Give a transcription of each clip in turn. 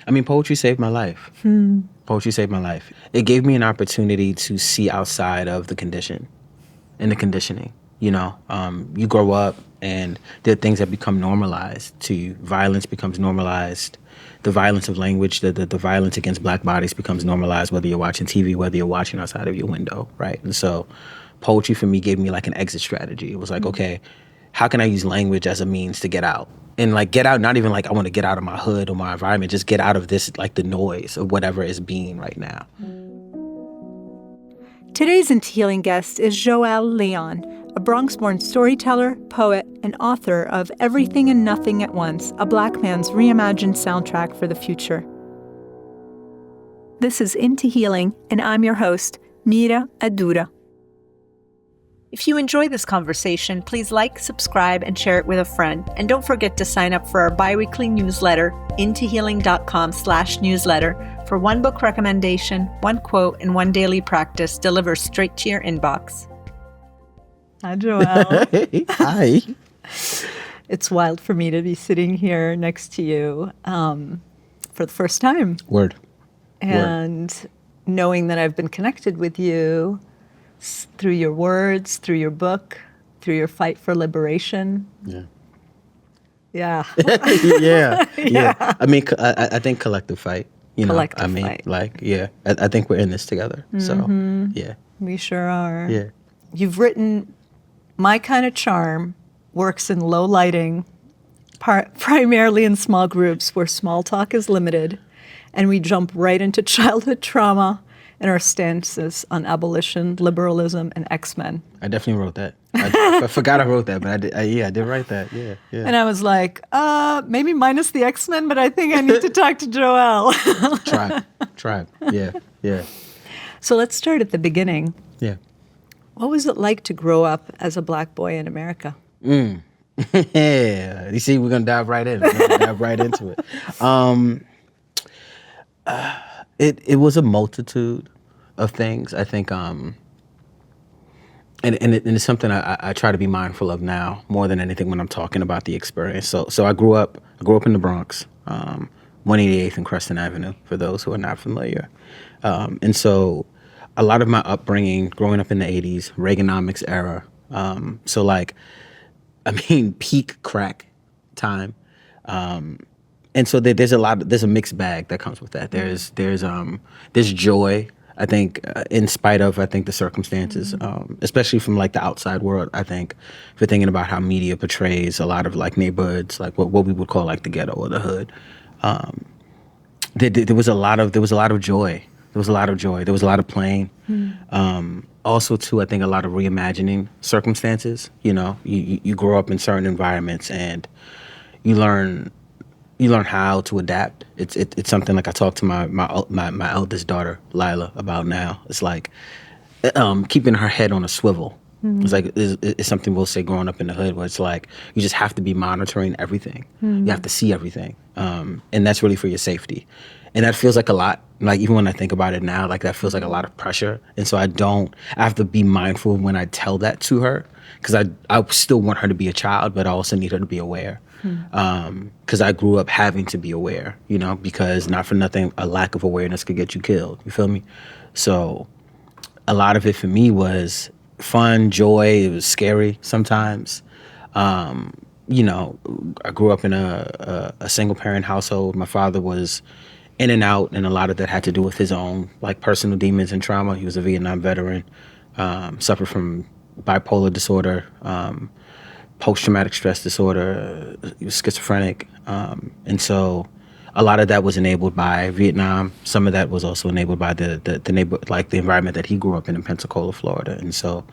I mean, poetry saved my life. Poetry saved my life. It gave me an opportunity to see outside of the condition and the conditioning. You know, you grow up and there are things that become normalized to you. Violence becomes normalized. The violence of language, the violence against black bodies becomes normalized, whether you're watching TV, whether you're watching outside of your window, right? And so poetry for me gave me like an exit strategy. It was like, okay, how can I use language as a means to get out? And like get out, not even like I want to get out of my hood or my environment, just get out of this, like the noise of whatever is being right now. Today's Into Healing guest is Joél Leon, a Bronx-born storyteller, poet, and author of Everything and Nothing at Once, a Black man's reimagined soundtrack for the future. This is Into Healing, and I'm your host, Mira Kaddoura. If you enjoy this conversation, please like, subscribe, and share it with a friend. And don't forget to sign up for our bi-weekly newsletter, intohealing.com/newsletter, for one book recommendation, one quote, and one daily practice delivered straight to your inbox. Hi, Joél. Hi. It's wild for me to be sitting here next to you for the first time. Word. And knowing that I've been connected with you through your words, through your book, through your fight for liberation. Yeah. Yeah. Yeah. I mean, I think collective fight. You know, Collective I mean, fight. like, yeah. I think we're in this together. So, yeah. We sure are. Yeah. You've written My Kind of Charm works in low lighting, primarily in small groups where small talk is limited, and we jump right into childhood trauma and our stances on abolition, liberalism, and X-Men. I definitely wrote that. I forgot I wrote that, but I did write that. Yeah. And I was like, maybe minus the X-Men, but I think I need to talk to Joél. Tribe. Yeah. So let's start at the beginning. Yeah. What was it like to grow up as a Black boy in America? Yeah. You see, we're going to dive right in. We're going to dive right into it. It was a multitude of things. I think, and it's something I try to be mindful of now more than anything when I'm talking about the experience. So I grew up in the Bronx, 188th and Crescent Avenue, for those who are not familiar. And so a lot of my upbringing, growing up in the 80s, Reaganomics era, so like, I mean, peak crack time. And so there's a mixed bag that comes with that. There's joy, I think, in spite of, I think, the circumstances, especially from like the outside world. I think if you're thinking about how media portrays a lot of like neighborhoods, like what we would call like the ghetto or the hood, there was a lot of joy. There was a lot of joy. There was a lot of playing. Also, too, I think a lot of reimagining circumstances. You know, you grow up in certain environments and you learn how to adapt. It's something like I talk to my eldest daughter, Lila, about now. It's like keeping her head on a swivel. It's like it's something we'll say growing up in the hood, where it's like you just have to be monitoring everything. You have to see everything, and that's really for your safety. And that feels like a lot. Like even when I think about it now, like that feels like a lot of pressure. And so I have to be mindful when I tell that to her, because I still want her to be a child, but I also need her to be aware. Because I grew up having to be aware, you know, because not for nothing, a lack of awareness could get you killed. You feel me? So a lot of it for me was fun, joy. It was scary sometimes. You know, I grew up in a single parent household. My father was in and out, and a lot of that had to do with his own like personal demons and trauma. He was a Vietnam veteran, suffered from bipolar disorder, post-traumatic stress disorder. He was schizophrenic. And so a lot of that was enabled by Vietnam. Some of that was also enabled by the neighbor, like the environment that he grew up in Pensacola, Florida. And so,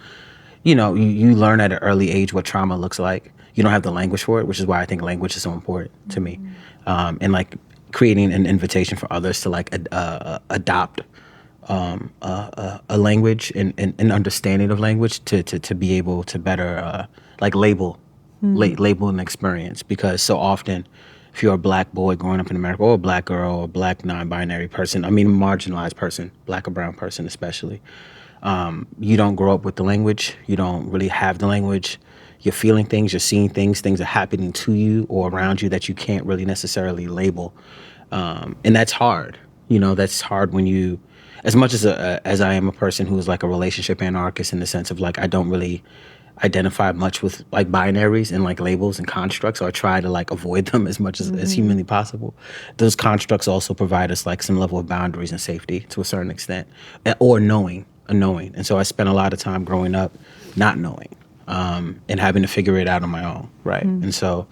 you know, you learn at an early age what trauma looks like. You don't have the language for it, which is why I think language is so important to me. And like creating an invitation for others to like adopt a language and an understanding of language to be able to better like label an experience. Because so often, if you're a Black boy growing up in America, or a Black girl, or a Black non-binary person, I mean a marginalized person, Black or brown person especially, you don't grow up with the language. You don't really have the language. You're feeling things, you're seeing things are happening to you or around you that you can't really necessarily label. And that's hard. That's hard when you, as much as I am a person who's like a relationship anarchist in the sense of like I don't really identify much with like binaries and like labels and constructs, or I try to like avoid them as much as humanly possible. Those constructs also provide us like some level of boundaries and safety to a certain extent, or a knowing. And so I spent a lot of time growing up not knowing, and having to figure it out on my own, right? And so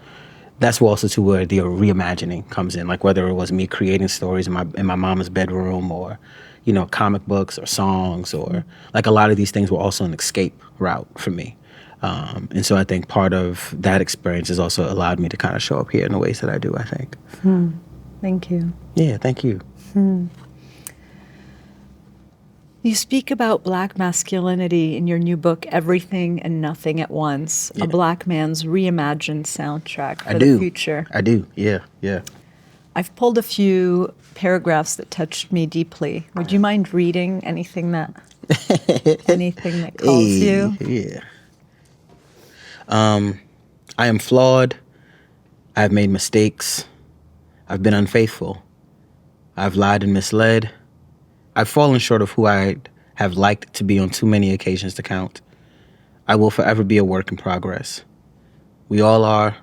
that's also to where the reimagining comes in, like whether it was me creating stories in my mama's bedroom, or comic books or songs, or like a lot of these things were also an escape route for me. And so I think part of that experience has also allowed me to kind of show up here in the ways that I do, I think. Thank you. Yeah, thank you. You speak about Black masculinity in your new book, Everything and Nothing at Once, a Black man's reimagined soundtrack for the future. I do, yeah. I've pulled a few paragraphs that touched me deeply. Would you mind reading anything that calls you? Yeah. I am flawed. I have made mistakes. I've been unfaithful. I've lied and misled. I've fallen short of who I have liked to be on too many occasions to count. I will forever be a work in progress. We all are.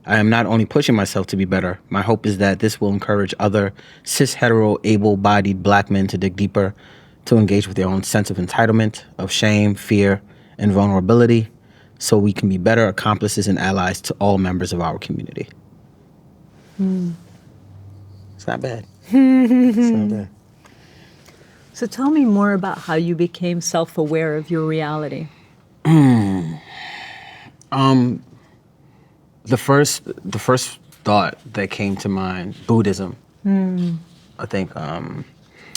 I am not only pushing myself to be better, my hope is that this will encourage other cis-hetero, able-bodied Black men to dig deeper, to engage with their own sense of entitlement, of shame, fear, and vulnerability, so we can be better accomplices and allies to all members of our community. It's not bad. It's not bad. So tell me more about how you became self-aware of your reality. The first thought that came to mind, Buddhism. I think, and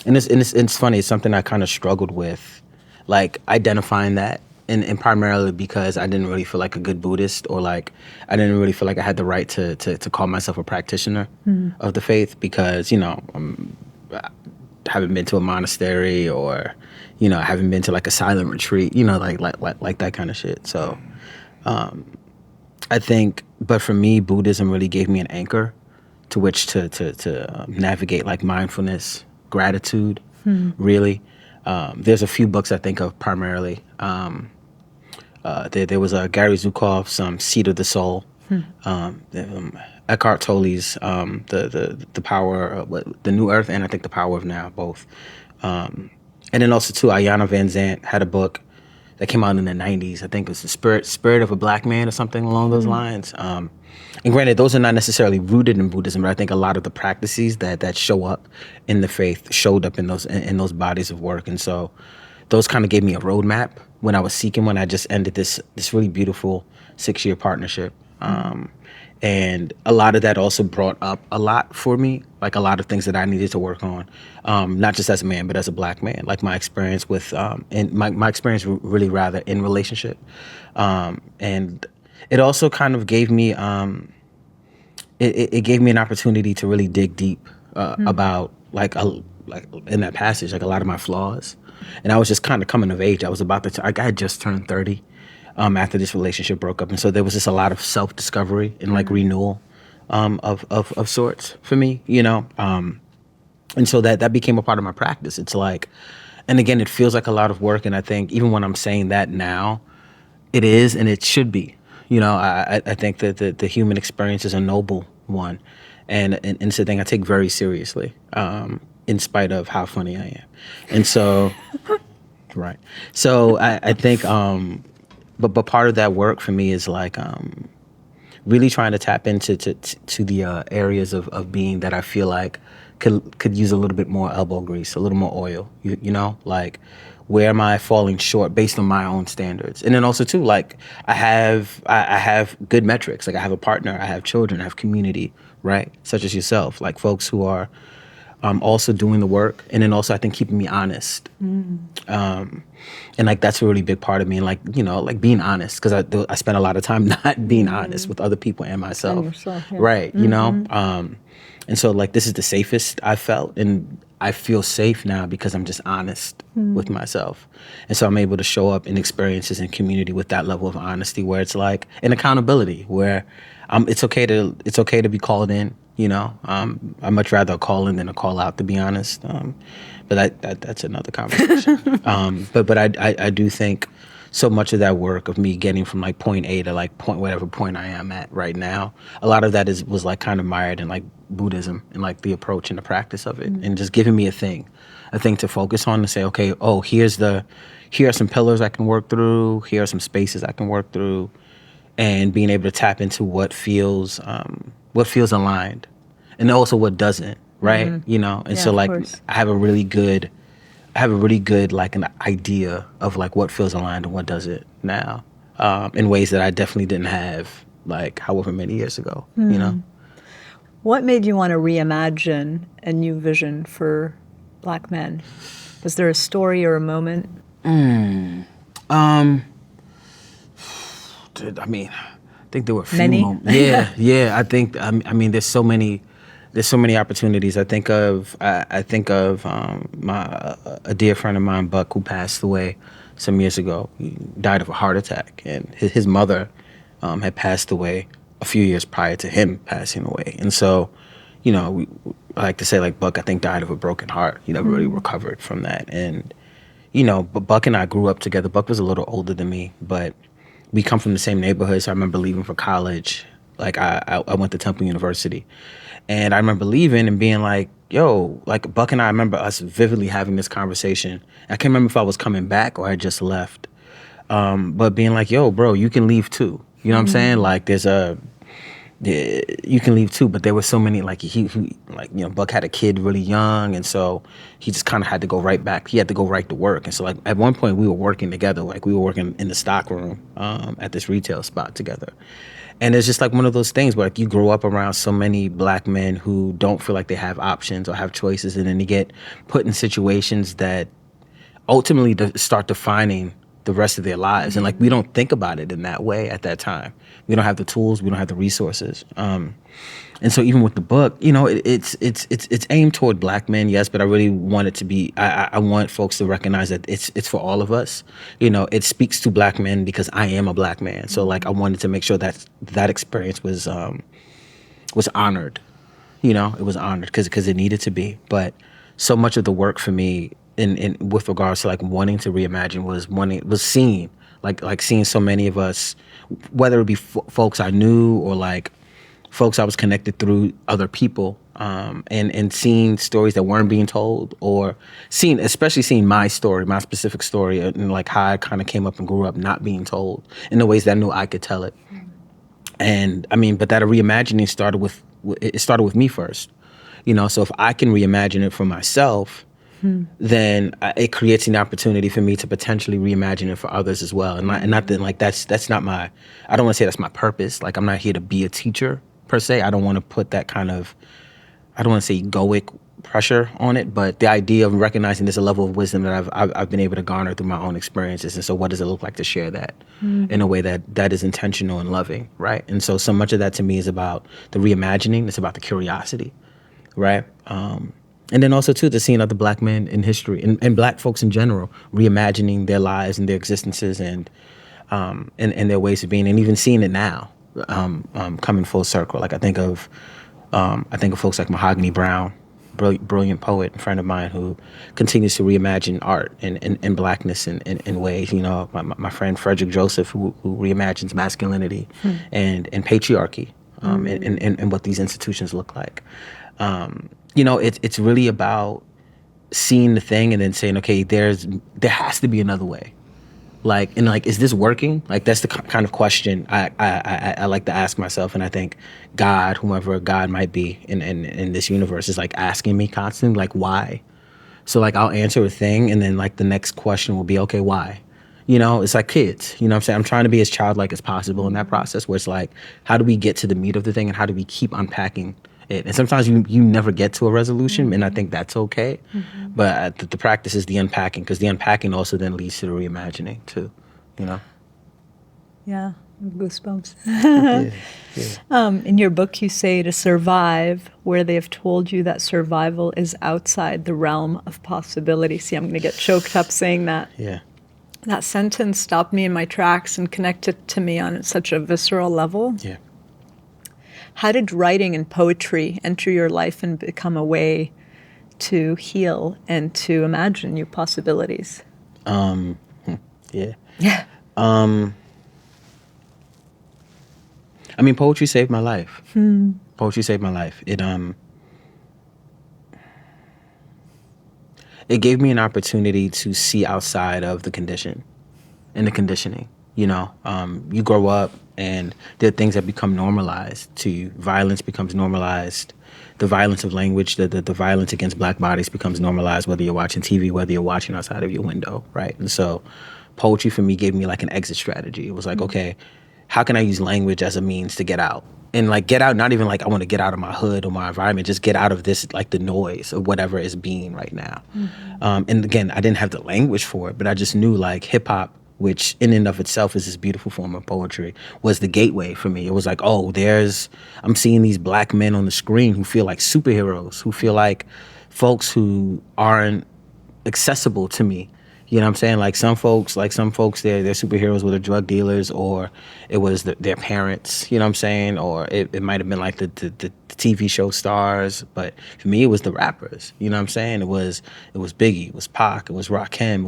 it's funny. It's something I kind of struggled with, like identifying that, and primarily because I didn't really feel like a good Buddhist, or like I didn't really feel like I had the right to call myself a practitioner of the faith, because I haven't been to a monastery, or I haven't been to like a silent retreat, like that kind of shit. So I think, but for me, Buddhism really gave me an anchor to which to navigate like mindfulness, gratitude, really. There's a few books I think of primarily. There was Gary Zukav's Seed of the Soul, Eckhart Tolle's the Power, the New Earth, and I think the Power of Now, both. And then also too, Ayanna Van Zant had a book that came out in the 90s. I think it was the Spirit of a Black Man or something along those lines. And granted, those are not necessarily rooted in Buddhism, but I think a lot of the practices that show up in the faith showed up in those bodies of work. And so those kind of gave me a roadmap when I was seeking one. I just ended this really beautiful 6-year partnership. And a lot of that also brought up a lot for me, like a lot of things that I needed to work on, not just as a man, but as a Black man, like my experience with, and my experience really rather in relationship. And it also kind of gave me, it gave me an opportunity to really dig deep about like in that passage, like a lot of my flaws. And I was just kind of coming of age. I had just turned 30. After this relationship broke up, and so there was just a lot of self-discovery and like renewal of sorts for me, and so that became a part of my practice. It's like, and again, it feels like a lot of work, and I think even when I'm saying that now, it is, and it should be. I think that the human experience is a noble one, and it's a thing I take very seriously, in spite of how funny I am, and so right. So I think. But part of that work for me is like really trying to tap into to the areas of being that I feel like could use a little bit more elbow grease, a little more oil. Like where am I falling short based on my own standards? And then also too, like I have good metrics. Like I have a partner, I have children, I have community, right? Such as yourself, like folks who are also doing the work, and then also I think keeping me honest. And like that's a really big part of me, and like like being honest, because I spent a lot of time not being honest with other people and myself. And yourself, yeah. Right? And so like this is the safest I felt, and I feel safe now because I'm just honest with myself, and so I'm able to show up in experiences and community with that level of honesty, where it's like an accountability, where it's okay to be called in. You know, I'd much rather a call in than a call out, to be honest. But that's another conversation. But I do think so much of that work of me getting from like point A to like whatever point I am at right now, a lot of that was like kind of mired in like Buddhism and like the approach and the practice of it, and just giving me a thing to focus on, to say, okay, oh, here are some pillars I can work through. Here are some spaces I can work through, and being able to tap into what feels aligned, and also what doesn't, right? You know, and Yeah, so of like course. I have a really good like an idea of like what feels aligned and what doesn't now, in ways that I definitely didn't have like however many years ago. You know. What made you want to reimagine a new vision for Black men? Was there a story or a moment? I mean, I think there were a few Many? moments. Yeah. I think I mean, there's so many opportunities. I think of a dear friend of mine, Buck, who passed away some years ago. He died of a heart attack, and his mother had passed away a few years prior to him passing away. And so, you know, I like to say like Buck, I think, died of a broken heart. He never really recovered from that. And you know, but Buck and I grew up together. Buck was a little older than me, but we come from the same neighborhood. So I remember leaving for college. Like I went to Temple University, and I remember leaving and being like, yo, like Buck and I remember us vividly having this conversation. I can't remember if I was coming back or I just left. But being like, yo, bro, you can leave too. You know what I'm saying? Like yeah, you can leave too, but there were so many, like he like, you know, Buck had a kid really young, and so he just kind of had to go right back. He had to go right to work, and so like at one point we were working together, like we were working in the stock room at this retail spot together, and it's just like one of those things where like you grow up around so many Black men who don't feel like they have options or have choices, and then they get put in situations that ultimately start defining the rest of their lives. And like we don't think about it in that way at that time. We don't have the tools, we don't have the resources. And so even with the book, you know, it's aimed toward Black men, yes, but I really want it to be, I want folks to recognize that it's for all of us. You know, it speaks to Black men because I am a Black man. So like I wanted to make sure that experience was honored. You know, it was honored because it needed to be. But so much of the work for me in with regards to like wanting to reimagine was seeing like seeing so many of us, whether it be folks I knew or like folks I was connected through other people, and seeing stories that weren't being told, or especially seeing my story, my specific story, and like how I kind of came up and grew up not being told in the ways that I knew I could tell it. And I mean, but that reimagining started with me first, you know. So if I can reimagine it for myself, then it creates an opportunity for me to potentially reimagine it for others as well. And not that like that's not my, I don't want to say that's my purpose. Like I'm not here to be a teacher per se. I don't want to put that kind of, I don't want to say egoic pressure on it, but the idea of recognizing there's a level of wisdom that I've been able to garner through my own experiences. And so what does it look like to share that in a way that is intentional and loving, right? And so much of that to me is about the reimagining. It's about the curiosity, right? And then also too, the seeing other Black men in history and Black folks in general reimagining their lives and their existences and their ways of being, and even seeing it now coming full circle. Like I think of folks like Mahogany Brown, brilliant poet and friend of mine who continues to reimagine art and Blackness in ways. You know, my friend Frederick Joseph who reimagines masculinity and patriarchy and what these institutions look like. You know, it's really about seeing the thing and then saying, okay, there has to be another way. Like, and like, is this working? Like, that's the kind of question I like to ask myself. And I think God, whomever God might be in this universe, is like asking me constantly, like, why? So like, I'll answer a thing, and then like the next question will be, okay, why? You know, it's like kids. You know what I'm saying? I'm trying to be as childlike as possible in that process, where it's like, how do we get to the meat of the thing, and how do we keep unpacking it? And sometimes you never get to a resolution, and I think that's okay. But the practice is the unpacking, because the unpacking also then leads to the reimagining too, you know? Yeah, goosebumps. Yeah. In your book, you say to survive where they have told you that survival is outside the realm of possibility. See, I'm going to get choked up saying that. Yeah. That sentence stopped me in my tracks and connected to me on such a visceral level. Yeah. How did writing and poetry enter your life and become a way to heal and to imagine new possibilities? Yeah. Yeah. I mean, poetry saved my life. Poetry saved my life. It gave me an opportunity to see outside of the condition and the conditioning. You know, you grow up and there are things that become normalized to you. Violence becomes normalized. The violence of language, the violence against black bodies becomes normalized, whether you're watching TV, whether you're watching outside of your window, right? And so poetry for me gave me like an exit strategy. It was like, okay, how can I use language as a means to get out? And like get out, not even like I want to get out of my hood or my environment, just get out of this, like the noise of whatever is being right now. And again, I didn't have the language for it, but I just knew like hip hop, which in and of itself is this beautiful form of poetry, was the gateway for me. It was like, oh, I'm seeing these black men on the screen who feel like superheroes, who feel like folks who aren't accessible to me. You know what I'm saying? Like some folks, they're superheroes with their drug dealers, or it was their parents, you know what I'm saying? Or it might have been like the TV show stars. But for me, it was the rappers, you know what I'm saying? It was Biggie, it was Pac, it was Rakim,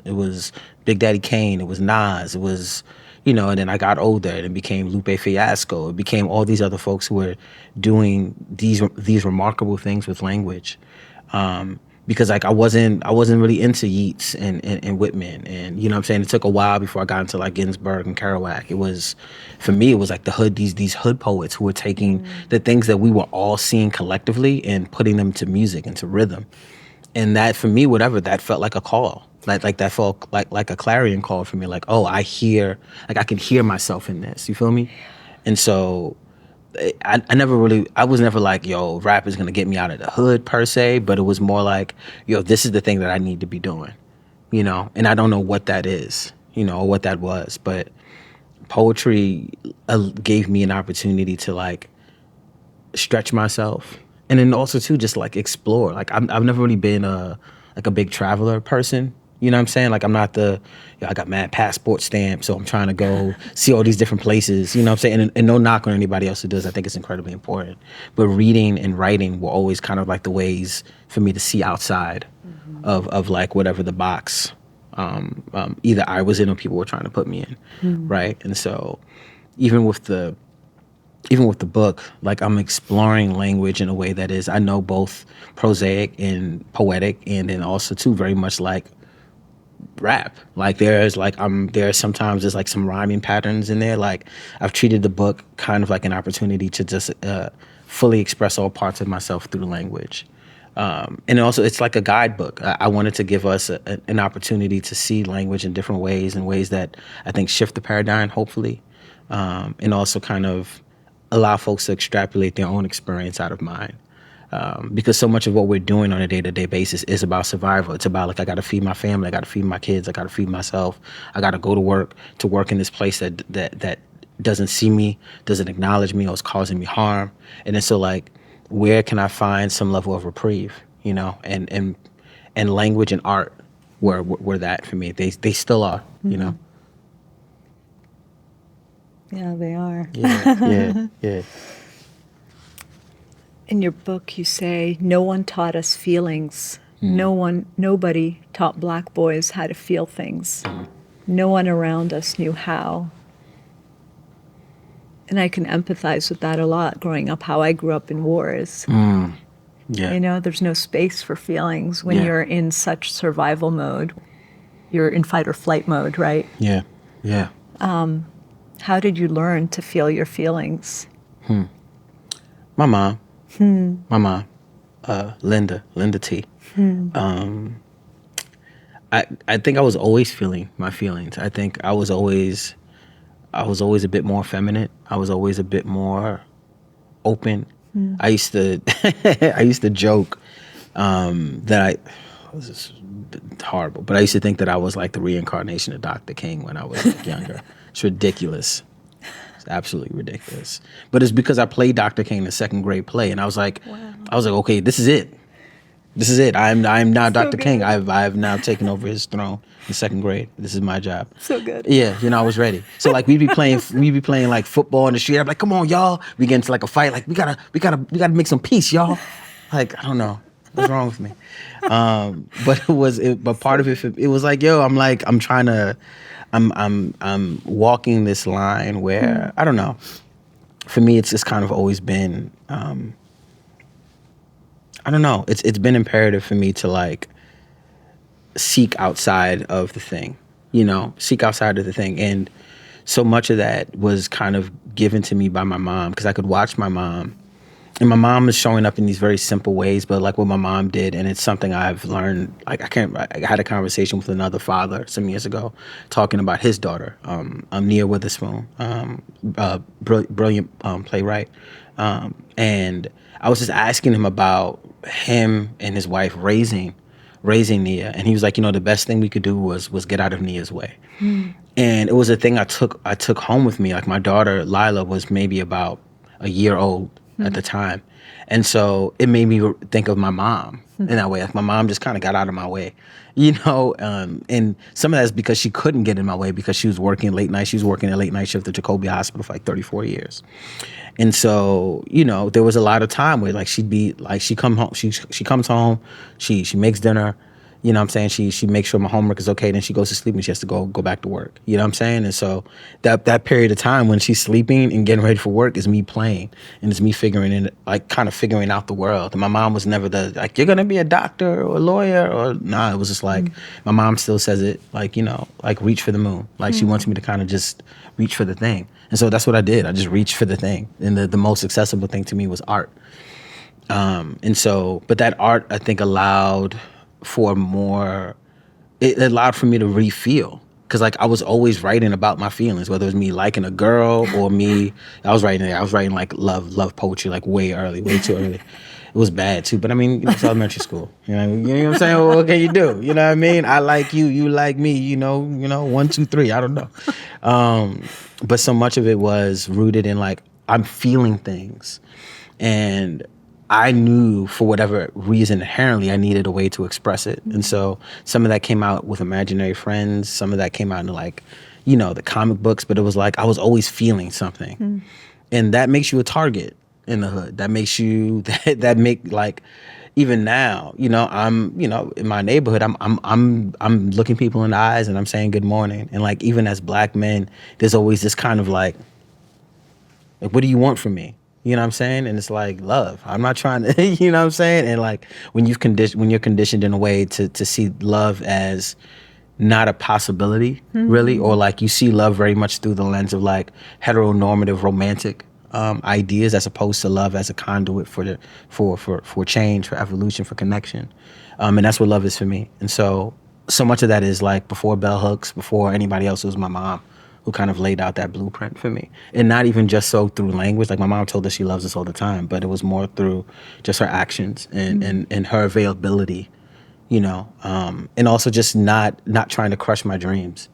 it was Big Daddy Kane, it was Nas, it was, you know, and then I got older and it became Lupe Fiasco. It became all these other folks who were doing these remarkable things with language. Because like I wasn't really into Yeats and Whitman, and you know what I'm saying, it took a while before I got into like Ginsberg and Kerouac. It was, for me, it was like the hood, these hood poets who were taking the things that we were all seeing collectively and putting them to music and to rhythm. And that for me, whatever, that felt like a call. Like that felt like a clarion call for me. Like, oh, I can hear myself in this. You feel me? And so I was never like, yo, rap is gonna get me out of the hood per se, but it was more like, yo, this is the thing that I need to be doing, you know? And I don't know what that is, you know, or what that was, but poetry gave me an opportunity to like stretch myself. And then also too, just like explore. Like I've never really been a big traveler person. You know what I'm saying? Like I'm not I got mad passport stamps, so I'm trying to go see all these different places. You know what I'm saying? And no knock on anybody else who does. I think it's incredibly important. But reading and writing were always kind of like the ways for me to see outside of like whatever the box either I was in or people were trying to put me in, right? And so even with the book, like I'm exploring language in a way that is, I know, both prosaic and poetic, and then also too very much like rap. Like there's sometimes there's like some rhyming patterns in there. Like I've treated the book kind of like an opportunity to just fully express all parts of myself through the language. And also it's like a guidebook. I wanted to give us an opportunity to see language in different ways, in ways that I think shift the paradigm, hopefully, and also kind of allow folks to extrapolate their own experience out of mine. Because so much of what we're doing on a day-to-day basis is about survival. It's about like, I got to feed my family, I got to feed my kids, I got to feed myself, I got to go to work in this place that doesn't see me, doesn't acknowledge me, or is causing me harm. And then so like, where can I find some level of reprieve, you know? And language and art were that for me. They still are, you know? Yeah, they are. Yeah. In your book, you say, no one taught us feelings. Nobody taught black boys how to feel things. No one around us knew how. And I can empathize with that a lot, growing up, how I grew up in wars. Yeah. You know, there's no space for feelings when you're in such survival mode. You're in fight or flight mode, right? Yeah. How did you learn to feel your feelings? My mom, Linda T. I think I was always feeling my feelings. I think I was always a bit more feminine. I was always a bit more open. I used to joke that this is horrible, but I used to think that I was like the reincarnation of Dr. King when I was like, younger. It's ridiculous. It's absolutely ridiculous. But it's because I played Dr. King in the second grade play, and I was like, okay, this is it. I am now Dr. King. I've now taken over his throne. in second grade. This is my job. So good. Yeah, I was ready. So like we'd be playing like football in the street. I'm like, come on, y'all. We get into like a fight. Like we gotta make some peace, y'all. Like, I don't know. What's wrong with me? But part of it was like, yo, I'm walking this line where, I don't know. For me, it's just kind of always been, I don't know. It's been imperative for me to like seek outside of the thing, seek outside of the thing. And so much of that was kind of given to me by my mom, because I could watch my mom. And my mom is showing up in these very simple ways, but like what my mom did, and it's something I've learned. Like I had a conversation with another father some years ago, talking about his daughter, Nia Witherspoon, brilliant playwright, and I was just asking him about him and his wife raising Nia, and he was like, the best thing we could do was get out of Nia's way, and it was a thing I took home with me. Like my daughter Lila was maybe about a year old at the time. And so it made me think of my mom in that way. Like my mom just kind of got out of my way, and some of that is because she couldn't get in my way because she was working late night. She was working a late night shift at Jacobi Hospital for like 34 years. And so, there was a lot of time where like she'd be like, she comes home, she makes dinner, you know what I'm saying? She makes sure my homework is okay, then she goes to sleep and she has to go back to work. You know what I'm saying? And so that period of time when she's sleeping and getting ready for work is me playing, and it's me figuring out the world. And my mom was never like, you're gonna be a doctor or a lawyer, or nah, it was just like, my mom still says it like, like reach for the moon. Like she wants me to kind of just reach for the thing. And so that's what I did. I just reached for the thing. And the most accessible thing to me was art. But that art, I think, allowed for it allowed for me to re-feel. Because like I was always writing about my feelings, whether it was me liking a girl or me, I was writing like love poetry like way too early. It was bad too, but I mean, it's elementary school. You know what I'm saying? Well, what can you do? You know what I mean? I like you, you like me, 1, 2, 3, I don't know. But so much of it was rooted in like, I'm feeling things. And I knew for whatever reason inherently I needed a way to express it. And so some of that came out with imaginary friends. Some of that came out in like, the comic books, but it was like I was always feeling something. And that makes you a target in the hood. That makes you that make like, even now, I'm, in my neighborhood, I'm looking people in the eyes and I'm saying good morning. And like even as Black men, there's always this kind of like what do you want from me? You know what I'm saying? And it's like love. I'm not trying to, you know what I'm saying? And like when you're conditioned in a way to see love as not a possibility, really, or like you see love very much through the lens of like heteronormative romantic ideas, as opposed to love as a conduit for change, for evolution, for connection. And that's what love is for me. And so much of that is like before bell hooks, before anybody else, it was my mom who kind of laid out that blueprint for me. And not even just so through language. Like my mom told us she loves us all the time, but it was more through just her actions and her availability, and also just not trying to crush my dreams.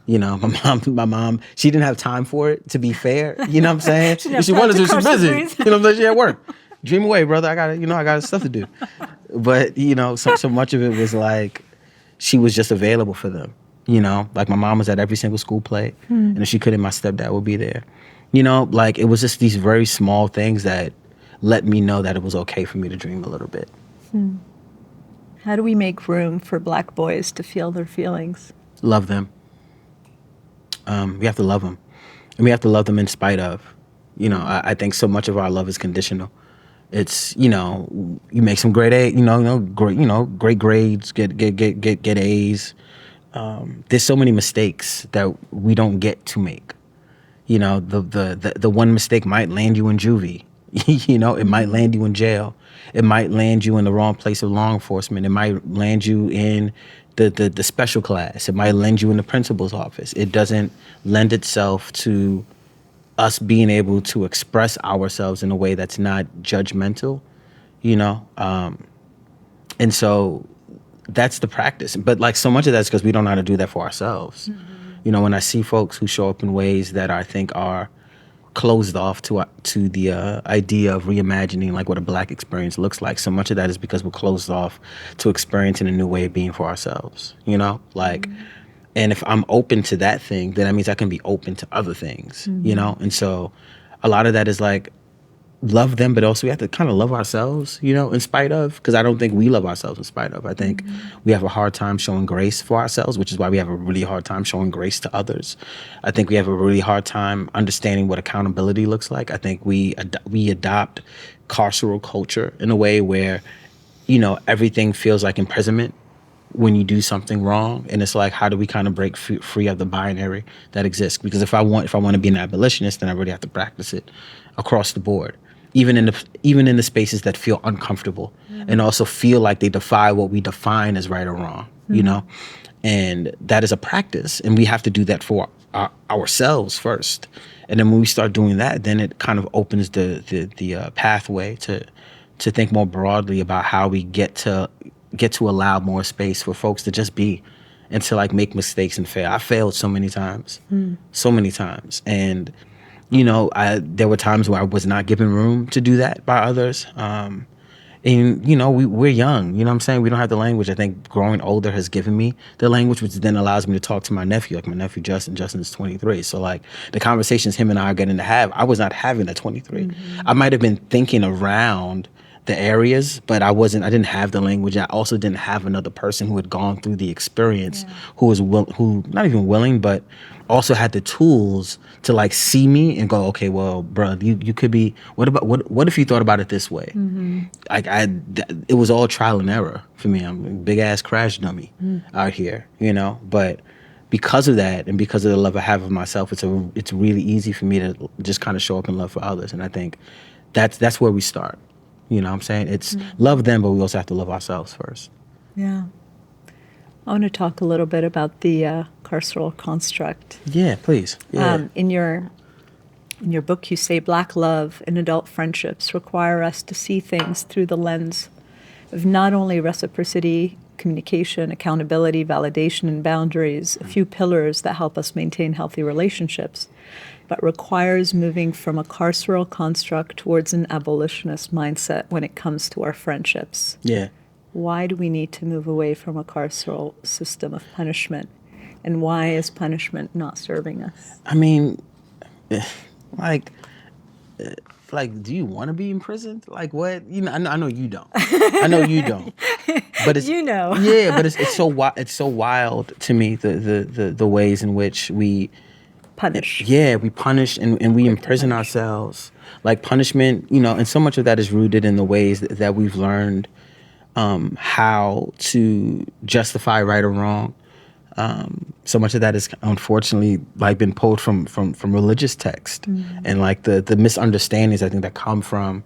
My mom, she didn't have time for it, to be fair. You know what I'm saying? She wanted to, she's busy. You know what I'm saying? She at work. Dream away, brother. I got stuff to do. But, so much of it was like, she was just available for them. Like my mom was at every single school play, and if she couldn't, my stepdad would be there. Like it was just these very small things that let me know that it was okay for me to dream a little bit. How do we make room for Black boys to feel their feelings? Love them. We have to love them, and we have to love them in spite of. I think so much of our love is conditional. It's you make some great great grades, get A's. There's so many mistakes that we don't get to make. The one mistake might land you in juvie. It might land you in jail. It might land you in the wrong place of law enforcement. It might land you in the special class. It might land you in the principal's office. It doesn't lend itself to us being able to express ourselves in a way that's not judgmental, and so that's the practice. But like so much of that's because we don't know how to do that for ourselves. When I see folks who show up in ways that I think are closed off to the idea of reimagining like what a Black experience looks like. So much of that is because we're closed off to experiencing a new way of being for ourselves, you know? Like, and if I'm open to that thing, then that means I can be open to other things, you know? And so a lot of that is like, love them, but also we have to kind of love ourselves, you know, in spite of, because I don't think we love ourselves in spite of. I think we have a hard time showing grace for ourselves, which is why we have a really hard time showing grace to others. I think we have a really hard time understanding what accountability looks like. I think we adopt carceral culture in a way where, you know, everything feels like imprisonment when you do something wrong, and it's like, how do we kind of break free of the binary that exists? Because if I want to be an abolitionist, then I really have to practice it across the board, even in the spaces that feel uncomfortable, and also feel like they defy what we define as right or wrong, you know. And that is a practice, and we have to do that for ourselves first. And then when we start doing that, then it kind of opens the pathway to think more broadly about how we get to allow more space for folks to just be, and to like make mistakes and fail. I failed so many times, and you know, there were times where I was not given room to do that by others. And you know, we're young, you know what I'm saying? We don't have the language. I think growing older has given me the language, which then allows me to talk to my nephew, like my nephew Justin is 23. So like the conversations him and I are getting to have, I was not having at 23. I might have been thinking around the areas, but I didn't have the language. I also didn't have another person who had gone through the experience, who was who not even willing, but also had the tools to like see me and go, okay, well, bro, you could be, what if you thought about it this way? Like it was all trial and error for me. I'm a big ass crash dummy out here, you know, but because of that, and because of the love I have of myself, it's really easy for me to just kind of show up in love for others. And I think that's where we start. You know what I'm saying? It's love them, but we also have to love ourselves first. Yeah. I want to talk a little bit about the carceral construct. Yeah, please. Yeah. In your book, you say Black love and adult friendships require us to see things through the lens of not only reciprocity, communication, accountability, validation, and boundaries, a few pillars that help us maintain healthy relationships, but requires moving from a carceral construct towards an abolitionist mindset when it comes to our friendships. Yeah. Why do we need to move away from a carceral system of punishment? And why is punishment not serving us? I mean, like, do you want to be imprisoned? Like, what? You know, I know you don't. I know you don't. But it's, you know. Yeah, but it's so wild to me, the ways in which we punish. Yeah, we punish and we imprison ourselves. Like punishment, you know, and so much of that is rooted in the ways that we've learned how to justify right or wrong. So much of that is unfortunately like been pulled from religious text, and like the misunderstandings I think that come from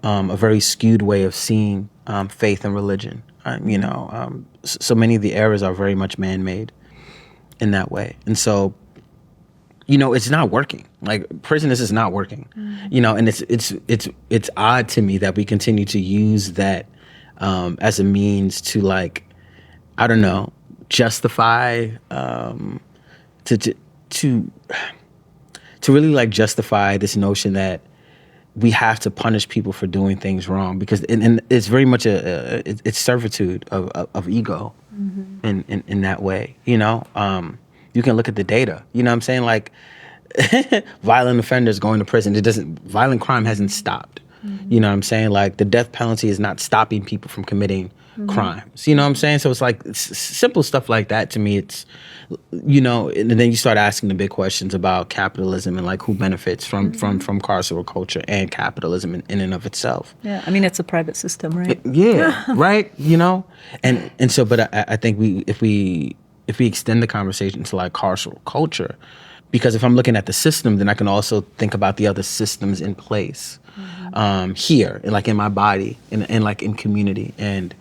a very skewed way of seeing faith and religion. You know, so many of the errors are very much man-made in that way, and so, you know, it's not working. Like prison is not working. You know, and it's odd to me that we continue to use that as a means to, like, I don't know, justify to really like justify this notion that we have to punish people for doing things wrong, because and it's very much it's servitude of ego in that way. You know, you can look at the data. You know what I'm saying? Like violent offenders going to prison. Violent crime hasn't stopped. You know what I'm saying? Like the death penalty is not stopping people from committing crimes. You know what I'm saying? So it's like simple stuff like that to me. It's, you know, and then you start asking the big questions about capitalism and like who benefits from carceral culture and capitalism in and of itself. Yeah, I mean, it's a private system, right? Yeah, right. You know, and so, but I think if we extend the conversation to like carceral culture, because if I'm looking at the system, then I can also think about the other systems in place here, like in my body, and like in community, and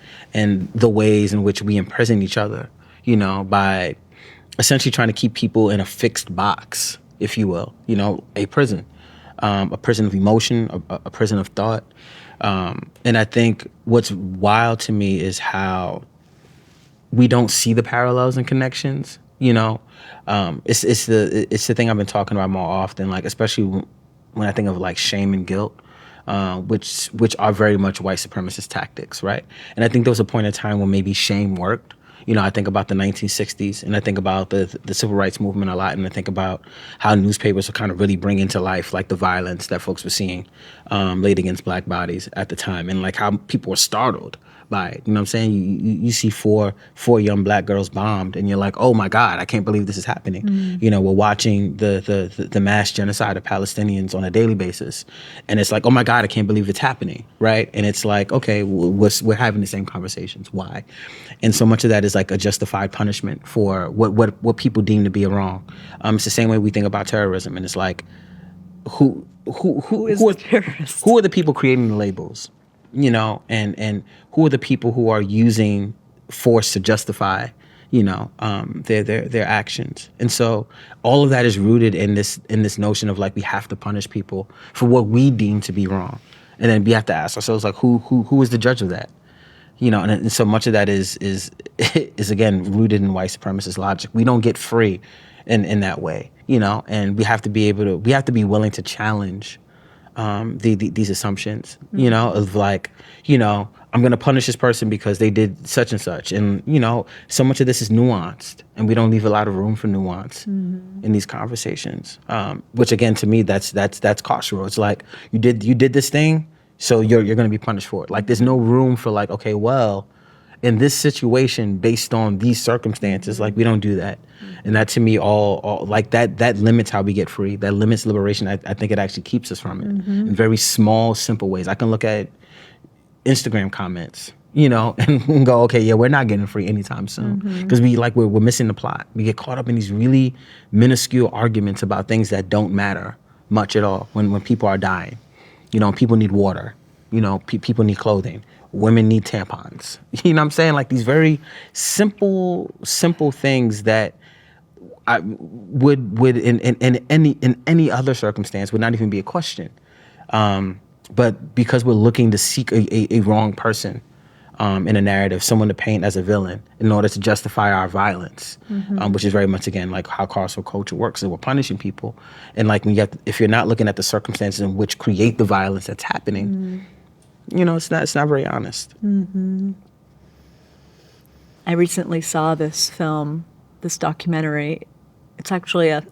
the ways in which we imprison each other, you know, by essentially trying to keep people in a fixed box, if you will, you know, a prison of emotion, a prison of thought. And I think what's wild to me is how we don't see the parallels and connections, you know. It's the thing I've been talking about more often, like especially when I think of like shame and guilt, which are very much white supremacist tactics, right? And I think there was a point in time when maybe shame worked. I think about the 1960s, and I think about the civil rights movement a lot, and I think about how newspapers were kind of really bringing to life like the violence that folks were seeing laid against black bodies at the time, and like how people were startled by it. You know what I'm saying? You see four young black girls bombed, and you're like, oh my God, I can't believe this is happening. We're watching the mass genocide of Palestinians on a daily basis, and it's like, oh my God, I can't believe it's happening, right? And it's like, okay, we're having the same conversations. Why? And so much of that is like a justified punishment for what people deem to be a wrong. It's the same way we think about terrorism, and it's like, who is the terrorist? Who are the people creating the labels? And who are the people who are using force to justify, their actions? And so all of that is rooted in this notion of like, we have to punish people for what we deem to be wrong, and then we have to ask ourselves like, who is the judge of that? And so much of that is again rooted in white supremacist logic. We don't get free in that way, and we have to be willing to challenge these assumptions, of like, I'm going to punish this person because they did such and such. And, so much of this is nuanced, and we don't leave a lot of room for nuance in these conversations, which again, to me, that's carceral. It's like, you did this thing, so you're going to be punished for it. Like, there's no room for like, okay, well, in this situation, based on these circumstances, like, we don't do that. And that, to me, all like that limits how we get free. That limits liberation. I think it actually keeps us from it in very small, simple ways. I can look at Instagram comments, and go, okay, yeah, we're not getting free anytime soon, because we're missing the plot. We get caught up in these really minuscule arguments about things that don't matter much at all. When people are dying, people need water, people need clothing. Women need tampons. You know what I'm saying? Like, these very simple things that I would in any other circumstance would not even be a question. But because we're looking to seek a wrong person in a narrative, someone to paint as a villain in order to justify our violence, which is very much, again, like how carceral culture works, and we're punishing people. And like, if you're not looking at the circumstances in which create the violence that's happening, it's not very honest. I recently saw this film, this documentary. It's actually an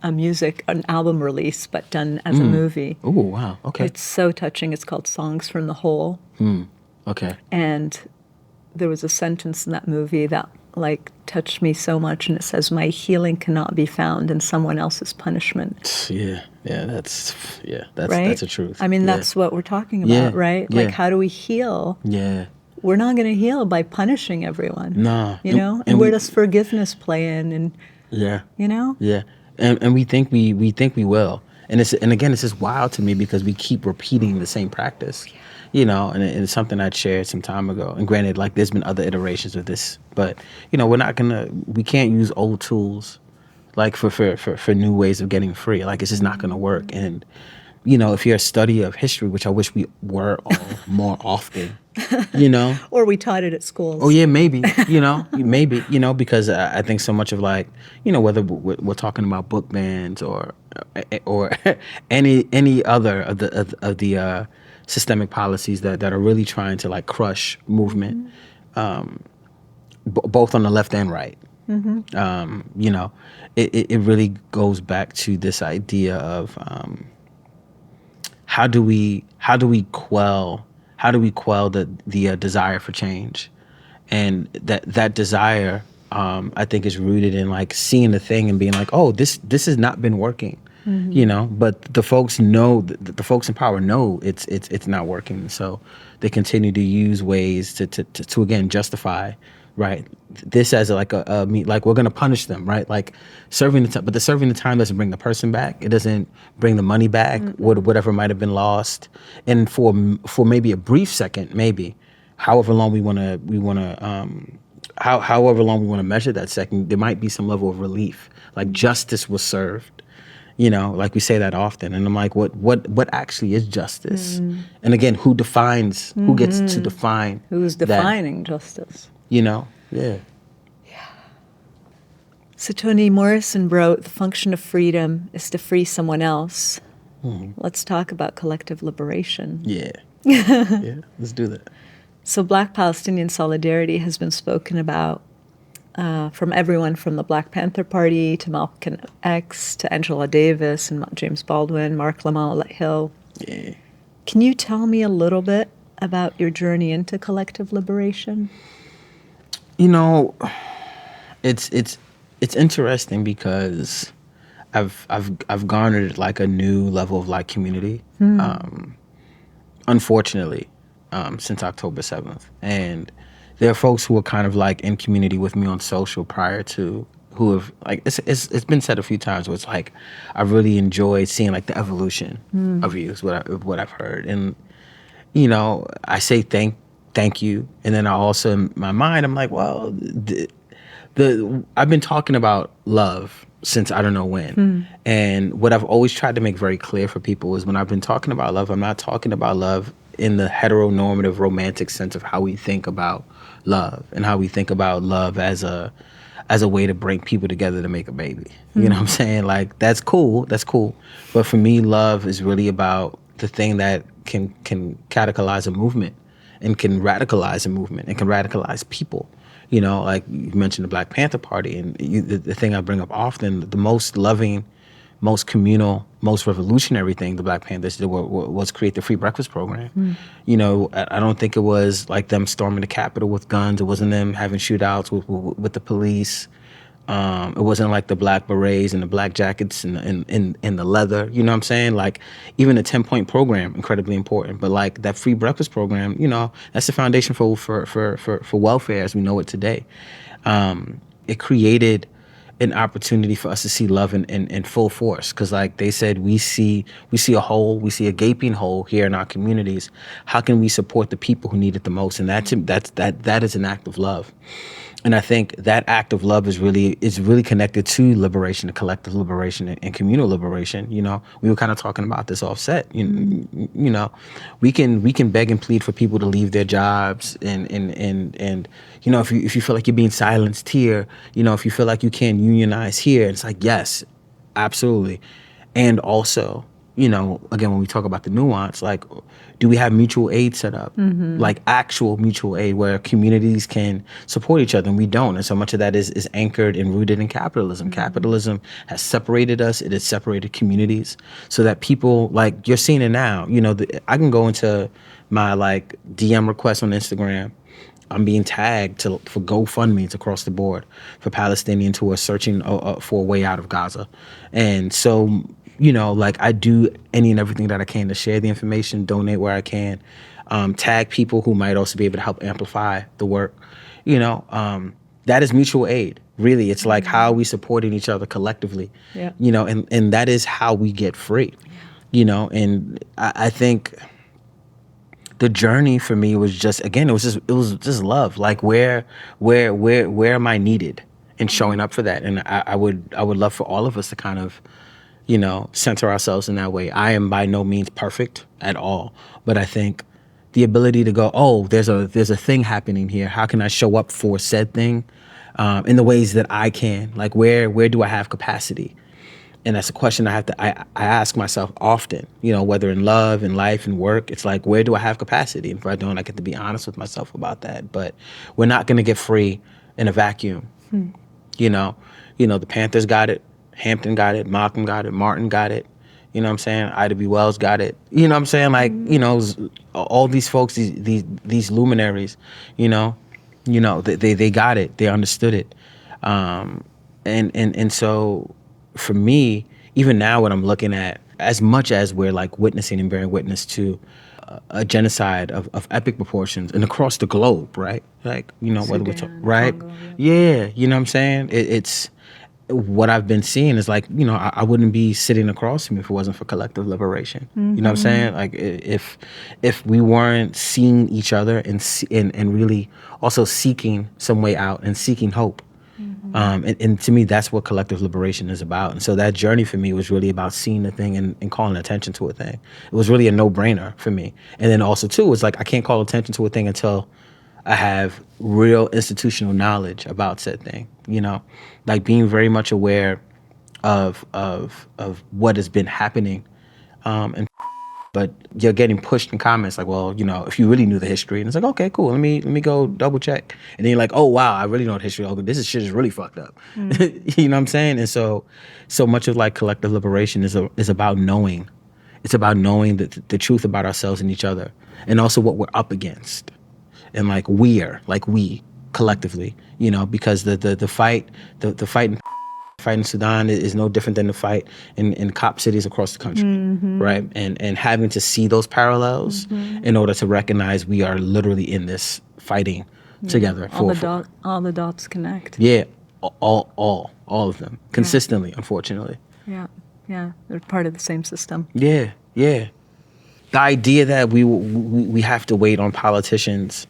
album release, but done as a movie. Oh, wow. Okay. It's so touching. It's called Songs from the Hole. Okay. And there was a sentence in that movie that like touched me so much, and it says, "My healing cannot be found in someone else's punishment." Yeah, that's right? That's the truth. I mean, that's what we're talking about, right? Yeah. Like, how do we heal? Yeah. We're not going to heal by punishing everyone. No. And where does forgiveness play in? And yeah. Yeah. And we think we will. And again, it's just wild to me because we keep repeating the same practice. And it's something I'd shared some time ago. And granted, like, there's been other iterations of this, but we can't use old tools like for new ways of getting free. Like, it's just not gonna work. And if you're a study of history, which I wish we were all more often, or we taught it at schools. Oh yeah, maybe, because I think so much of, like, whether we're talking about book bans or any other of the systemic policies that are really trying to like crush movement, both on the left and right. It really goes back to this idea of how do we quell the desire for change, and that desire I think is rooted in like seeing the thing and being like, oh, this has not been working. But the folks the folks in power know it's not working, so they continue to use ways to again justify, right, this as like like, we're gonna punish them, right, like serving the time. But the serving the time doesn't bring the person back. It doesn't bring the money back, whatever might have been lost. And for maybe a brief second, maybe however long we want to measure that second, there might be some level of relief, like justice was served. Like we say that often, and I'm like, what actually is justice? And again, who gets to define? Who's defining justice? Yeah. So Toni Morrison wrote, "The function of freedom is to free someone else. Let's talk about collective liberation. Yeah. Yeah, let's do that. So Black Palestinian solidarity has been spoken about from everyone from the Black Panther Party to Malcolm X to Angela Davis and James Baldwin, Mark Lamont Hill. Yeah. Can you tell me a little bit about your journey into collective liberation? You know, it's interesting because I've garnered like a new level of like community. Unfortunately, since October 7th, and there are folks who are kind of like in community with me on social prior to, who have like it's been said a few times where it's like I really enjoyed seeing like the evolution of you is what I've heard. And you know, I say thank you, and then I also in my mind I'm like, well, the I've been talking about love since I don't know when. And what I've always tried to make very clear for people is when I've been talking about love, I'm not talking about love in the heteronormative romantic sense of how we think about love and how we think about love as a way to bring people together to make a baby. You know what I'm saying? Like that's cool. But for me, love is really about the thing that can catalyze a movement and can radicalize a movement and can radicalize people. You know, like you mentioned the Black Panther Party, and the thing I bring up often, the most loving, most communal, most revolutionary thing the Black Panthers did was create the free breakfast program. You know, I don't think it was like them storming the Capitol with guns. It wasn't them having shootouts with the police. It wasn't like the black berets and the black jackets and the leather. You know what I'm saying? Like even a 10-point program, incredibly important. But like that free breakfast program, you know, that's the foundation for welfare as we know it today. It created an opportunity for us to see love in full force, because like they said, we see a hole, we see a gaping hole here in our communities. How can we support the people who need it the most? And that is an act of love. And I think that act of love is really connected to liberation, to collective liberation and communal liberation. You know, we were kind of talking about this offset. You know, we can beg and plead for people to leave their jobs and you know, if you feel like you're being silenced here, you know, if you feel like you can't unionize here, it's like, yes, absolutely. And also, you know, again, when we talk about the nuance, like, do we have mutual aid set up? Like actual mutual aid where communities can support each other, and we don't. And so much of that is anchored and rooted in capitalism. Capitalism has separated us. It has separated communities so that people, like, you're seeing it now. You know, I can go into my, like, DM requests on Instagram. I'm being tagged for GoFundMes across the board for Palestinians who are searching for a way out of Gaza. And so, you know, like I do any and everything that I can to share the information, donate where I can, tag people who might also be able to help amplify the work. You know, that is mutual aid. Really, it's like how are we supporting each other collectively. Yeah. You know, and that is how we get free. You know, and I think the journey for me was just, again, it was just love. Like where am I needed in showing up for that? And I would love for all of us to kind of, you know, center ourselves in that way. I am by no means perfect at all, but I think the ability to go, oh, there's a thing happening here. How can I show up for said thing in the ways that I can? Like where do I have capacity? And that's a question I ask myself often, you know, whether in love, in life, in work. It's like, where do I have capacity? And if I don't, I get to be honest with myself about that. But we're not going to get free in a vacuum. You know, the Panthers got it. Hampton got it, Malcolm got it, Martin got it, you know what I'm saying? Ida B. Wells got it, you know what I'm saying? Like, you know, all these folks, these luminaries, you know, they got it, they understood it. And so for me, even now when I'm looking at, as much as we're like witnessing and bearing witness to a genocide of epic proportions and across the globe, right? Like, you know, whether we're Sudan, right? Congo, Yeah, you know what I'm saying? It's what I've been seeing is like, you know, I wouldn't be sitting across from me if it wasn't for collective liberation. You know what I'm saying? Like if we weren't seeing each other and really also seeking some way out and seeking hope. And to me, that's what collective liberation is about. And so that journey for me was really about seeing the thing and calling attention to a thing. It was really a no-brainer for me. And then also, too, it's like I can't call attention to a thing until I have real institutional knowledge about said thing, you know? Like being very much aware of what has been happening and but you're getting pushed in comments like, well, if you really knew the history, and it's like, okay, cool, let me go double check, and then you're like, oh wow, I really know the history. Oh, shit is really fucked up. You know what I'm saying? And so much of like collective liberation is about knowing. It's about knowing the truth about ourselves and each other, and also what we're up against, and like we collectively, because the fight in Sudan is no different than the fight in cop cities across the country, right? And having to see those parallels in order to recognize we are literally in this fighting together. All the dots connect. Yeah, all of them consistently, unfortunately. Yeah, they're part of the same system. Yeah. The idea that we have to wait on politicians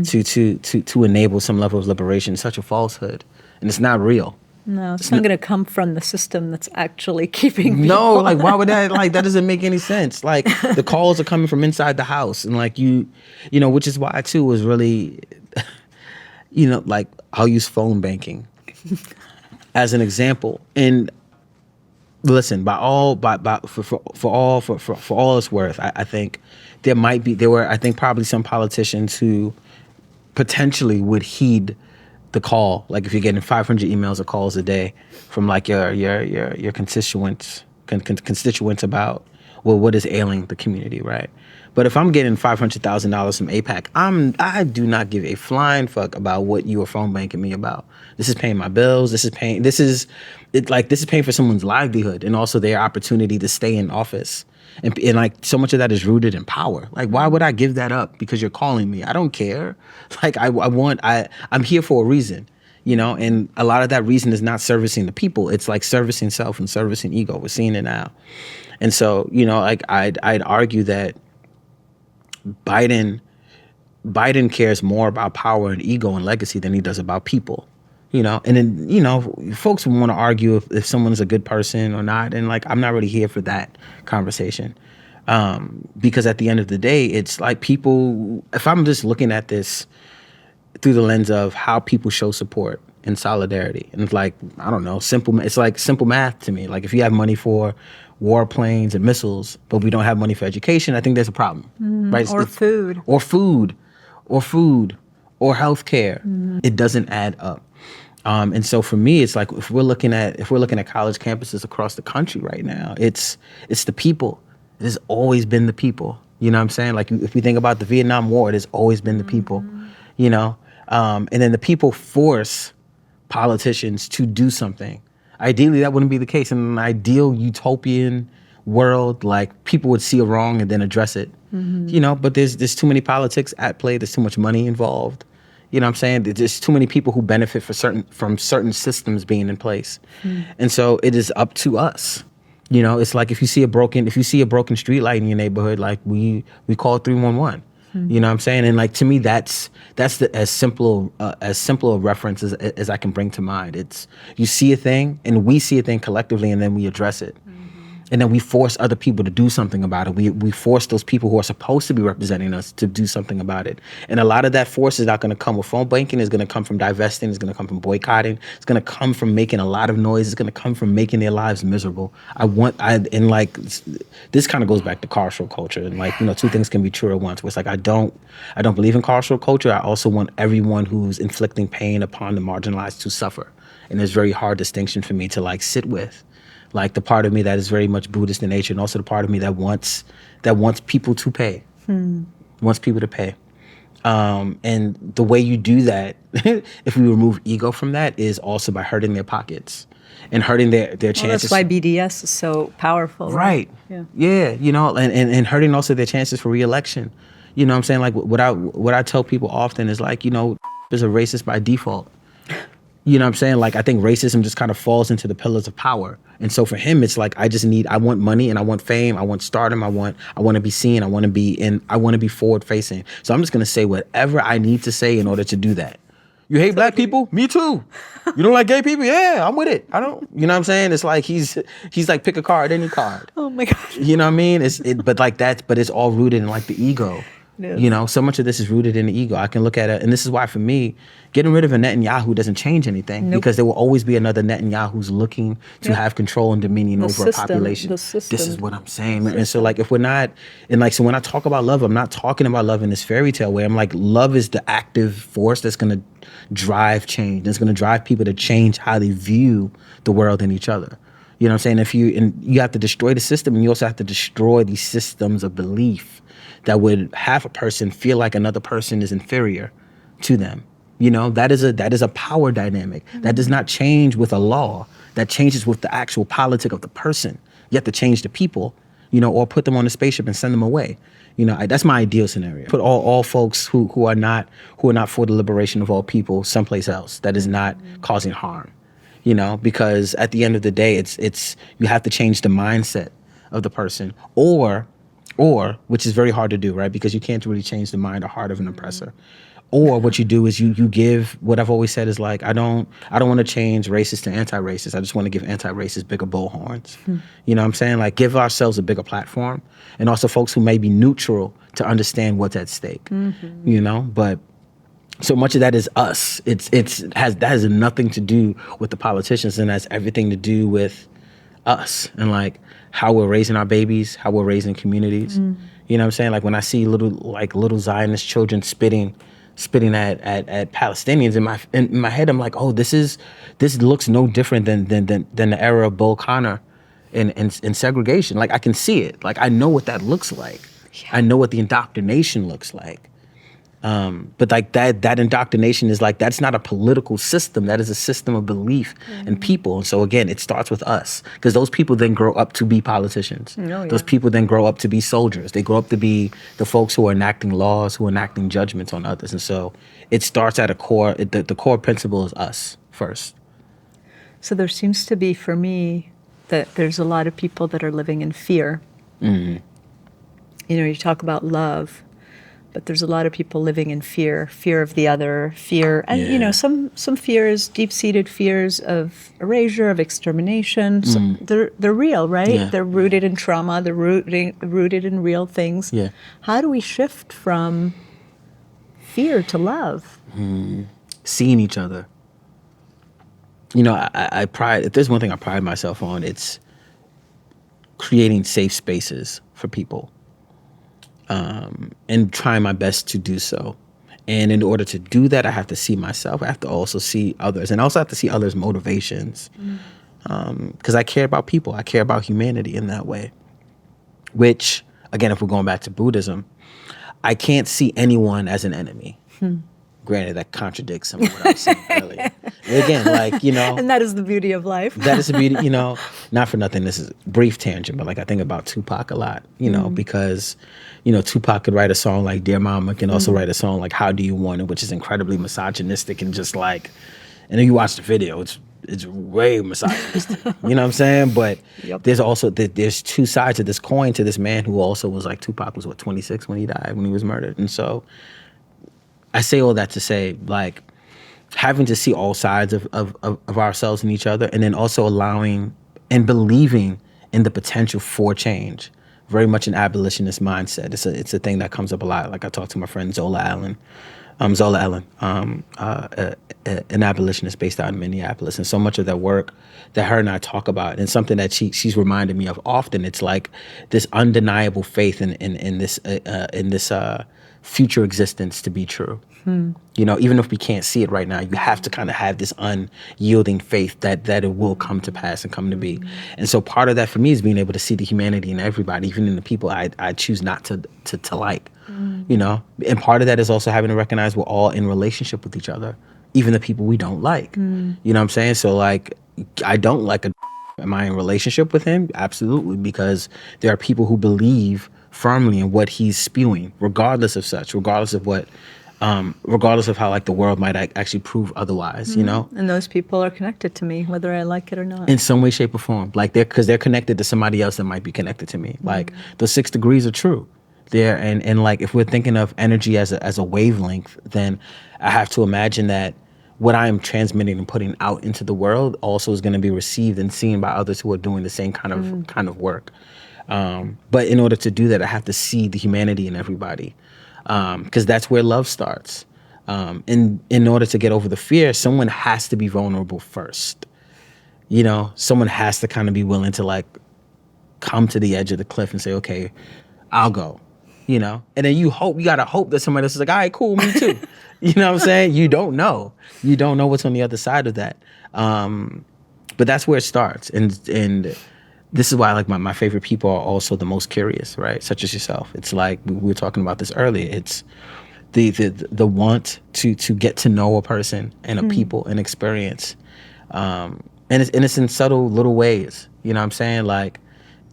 to enable some level of liberation is such a falsehood, and it's not real. No, it's not going to come from the system that's actually keeping people. No, like why would that? Like that doesn't make any sense. Like the calls are coming from inside the house, and like which is why too was really, like I'll use phone banking as an example. And listen, for all it's worth, I think there were I think probably some politicians who potentially would heed the call, like if you're getting 500 emails or calls a day from like your constituents about, well, what is ailing the community, right? But if I'm getting $500,000 from APAC, I do not give a flying fuck about what you are phone banking me about. This is paying my bills. This is paying for someone's livelihood and also their opportunity to stay in office. And like so much of that is rooted in power. Like, why would I give that up because you're calling me? I don't care. Like, I'm here for a reason, and a lot of that reason is not servicing the people. It's like servicing self and servicing ego. We're seeing it now. And so, like I'd argue that Biden cares more about power and ego and legacy than he does about people. And then, folks want to argue if someone's a good person or not. And like, I'm not really here for that conversation. Because at the end of the day, it's like people, if I'm just looking at this through the lens of how people show support and solidarity, and it's like, I don't know, it's like simple math to me. Like if you have money for warplanes and missiles, but we don't have money for education, I think there's a problem, right? Or food. Or healthcare. It doesn't add up. And so for me, it's like if we're looking at college campuses across the country right now, it's the people. It has always been the people. You know what I'm saying? Like if we think about the Vietnam War, it has always been the people. And then the people force politicians to do something. Ideally, that wouldn't be the case. In an ideal utopian world, like people would see a wrong and then address it. But there's too many politics at play. There's too much money involved. You know what I'm saying? There's too many people who benefit from certain systems being in place. And so it is up to us. It's like if you see a broken street light in your neighborhood, like we call 311. You know what I'm saying? And like to me, that's as simple a reference as I can bring to mind. It's you see a thing and we see a thing collectively, and then we address it. And then we force other people to do something about it. We force those people who are supposed to be representing us to do something about it. And a lot of that force is not going to come with phone banking. It's going to come from divesting. It's going to come from boycotting. It's going to come from making a lot of noise. It's going to come from making their lives miserable. This kind of goes back to carceral culture. And like, two things can be true at once. Where it's like, I don't believe in carceral culture. I also want everyone who's inflicting pain upon the marginalized to suffer. And there's a very hard distinction for me to like sit with. Like the part of me that is very much Buddhist in nature, and also the part of me that wants people to pay, wants people to pay. And the way you do that, if we remove ego from that, is also by hurting their pockets and hurting their chances. That's why BDS is so powerful. Right. Yeah. And hurting also their chances for re-election. You know what I'm saying? Like what I tell people often is like, is a racist by default. You know what I'm saying? Like, I think racism just kind of falls into the pillars of power. And so for him, it's like, I want money and I want fame. I want stardom. I want to be seen. I want to be forward facing. So I'm just going to say whatever I need to say in order to do that. You hate black people? Me too. You don't like gay people? Yeah, I'm with it. I don't, you know what I'm saying? It's like, he's like, pick a card, any card. Oh my God. You know what I mean? But it's all rooted in like the ego. It You is. know, so much of this is rooted in the ego. I can look at it, and this is why for me, getting rid of a Netanyahu doesn't change anything Nope. because there will always be another Netanyahu who's looking to Yep. have control and dominion The over system, a population. the system. This is what I'm saying. And so, like, if we're not, and like, so when I talk about love, I'm not talking about love in this fairy tale way. I'm like, love is the active force that's going to drive change. That's going to drive people to change how they view the world and each other. You know what I'm saying? And you have to destroy the system, and you also have to destroy these systems of belief that would have a person feel like another person is inferior to them. You know, that is a power dynamic. That does not change with a law. That changes with the actual politic of the person. You have to change the people, you know, or put them on a spaceship and send them away. You know, that's my ideal scenario. Put all folks who are not for the liberation of all people someplace else that is not causing harm. You know, because at the end of the day, it's you have to change the mindset of the person, or which is very hard to do, right? Because you can't really change the mind or heart of an oppressor. Or what you do is you give, what I've always said is like, I don't want to change racist to anti-racist. I just want to give anti-racist bigger bullhorns. You know what I'm saying? Like, give ourselves a bigger platform, and also folks who may be neutral to understand what's at stake. You know, but so much of that is us. That has nothing to do with the politicians, and that's everything to do with us and like how we're raising our babies, how we're raising communities. You know what I'm saying? Like when I see little Zionist children spitting at Palestinians, in my head I'm like, oh, this looks no different than the era of Bull Connor in segregation. Like I can see it. Like I know what that looks like. Yeah. I know what the indoctrination looks like. But like that indoctrination is like, that's not a political system. That is a system of belief and people. And so again, it starts with us, because those people then grow up to be politicians. Oh, yeah. Those people then grow up to be soldiers. They grow up to be the folks who are enacting laws, who are enacting judgments on others. And so it starts at a core, the core principle is us first. So there seems to be, for me, that there's a lot of people that are living in fear. You know, you talk about love, but there's a lot of people living in fear of the other, fear, and you know, some fears, deep-seated fears of erasure, of extermination. So they're real, right? Yeah. They're rooted in trauma. They're rooted in real things. Yeah. How do we shift from fear to love? Seeing each other. You know, if there's one thing I pride myself on, it's creating safe spaces for people. And trying my best to do so. And in order to do that, I have to see myself. I have to also see others, and I also have to see others' motivations. Because I care about people. I care about humanity in that way. Which, again, if we're going back to Buddhism, I can't see anyone as an enemy. Granted, that contradicts some of what I was saying earlier. Again, like, you know. And that is the beauty of life. That is the beauty, you know, not for nothing, this is a brief tangent, but like I think about Tupac a lot, you know, because, you know, Tupac could write a song like Dear Mama, can also write a song like How Do You Want It, which is incredibly misogynistic and just like, and then you watch the video, it's way misogynistic, you know what I'm saying? But there's also, there's two sides of this coin to this man who also was like, Tupac was what, 26 when he died, when he was murdered. And so I say all that to say, like, having to see all sides of ourselves and each other, and then also allowing and believing in the potential for change. Very much an abolitionist mindset. It's a thing that comes up a lot. Like I talked to my friend Joél Ellen, an abolitionist based out in Minneapolis, and so much of that work that her and I talk about, and something that she's reminded me of often. It's like this undeniable faith in this future existence to be true. You know, even if we can't see it right now, you have to kind of have this unyielding faith that it will come to pass and come to be. And so part of that for me is being able to see the humanity in everybody, even in the people I choose not to like, you know? And part of that is also having to recognize we're all in relationship with each other, even the people we don't like. You know what I'm saying? So like, I don't like am I in relationship with him? Absolutely, because there are people who believe firmly in what he's spewing, regardless of such, regardless of what, regardless of how like the world might actually prove otherwise, you know? And those people are connected to me, whether I like it or not. In some way, shape, or form. Like because they're connected to somebody else that might be connected to me. Like those 6 degrees are true. There and like if we're thinking of energy as a wavelength, then I have to imagine that what I am transmitting and putting out into the world also is going to be received and seen by others who are doing the same kind of work. But in order to do that, I have to see the humanity in everybody. because that's where love starts. In order to get over the fear, someone has to be vulnerable first. You know, someone has to kind of be willing to like come to the edge of the cliff and say, okay, I'll go, you know? And then you gotta hope that somebody else is like, all right, cool, me too. You know what I'm saying? You don't know. You don't know what's on the other side of that. But that's where it starts. And this is why like my favorite people are also the most curious, right? Such as yourself. It's like, we were talking about this earlier. It's the want to get to know a person and a people and experience. And it's in subtle little ways. You know what I'm saying? Like,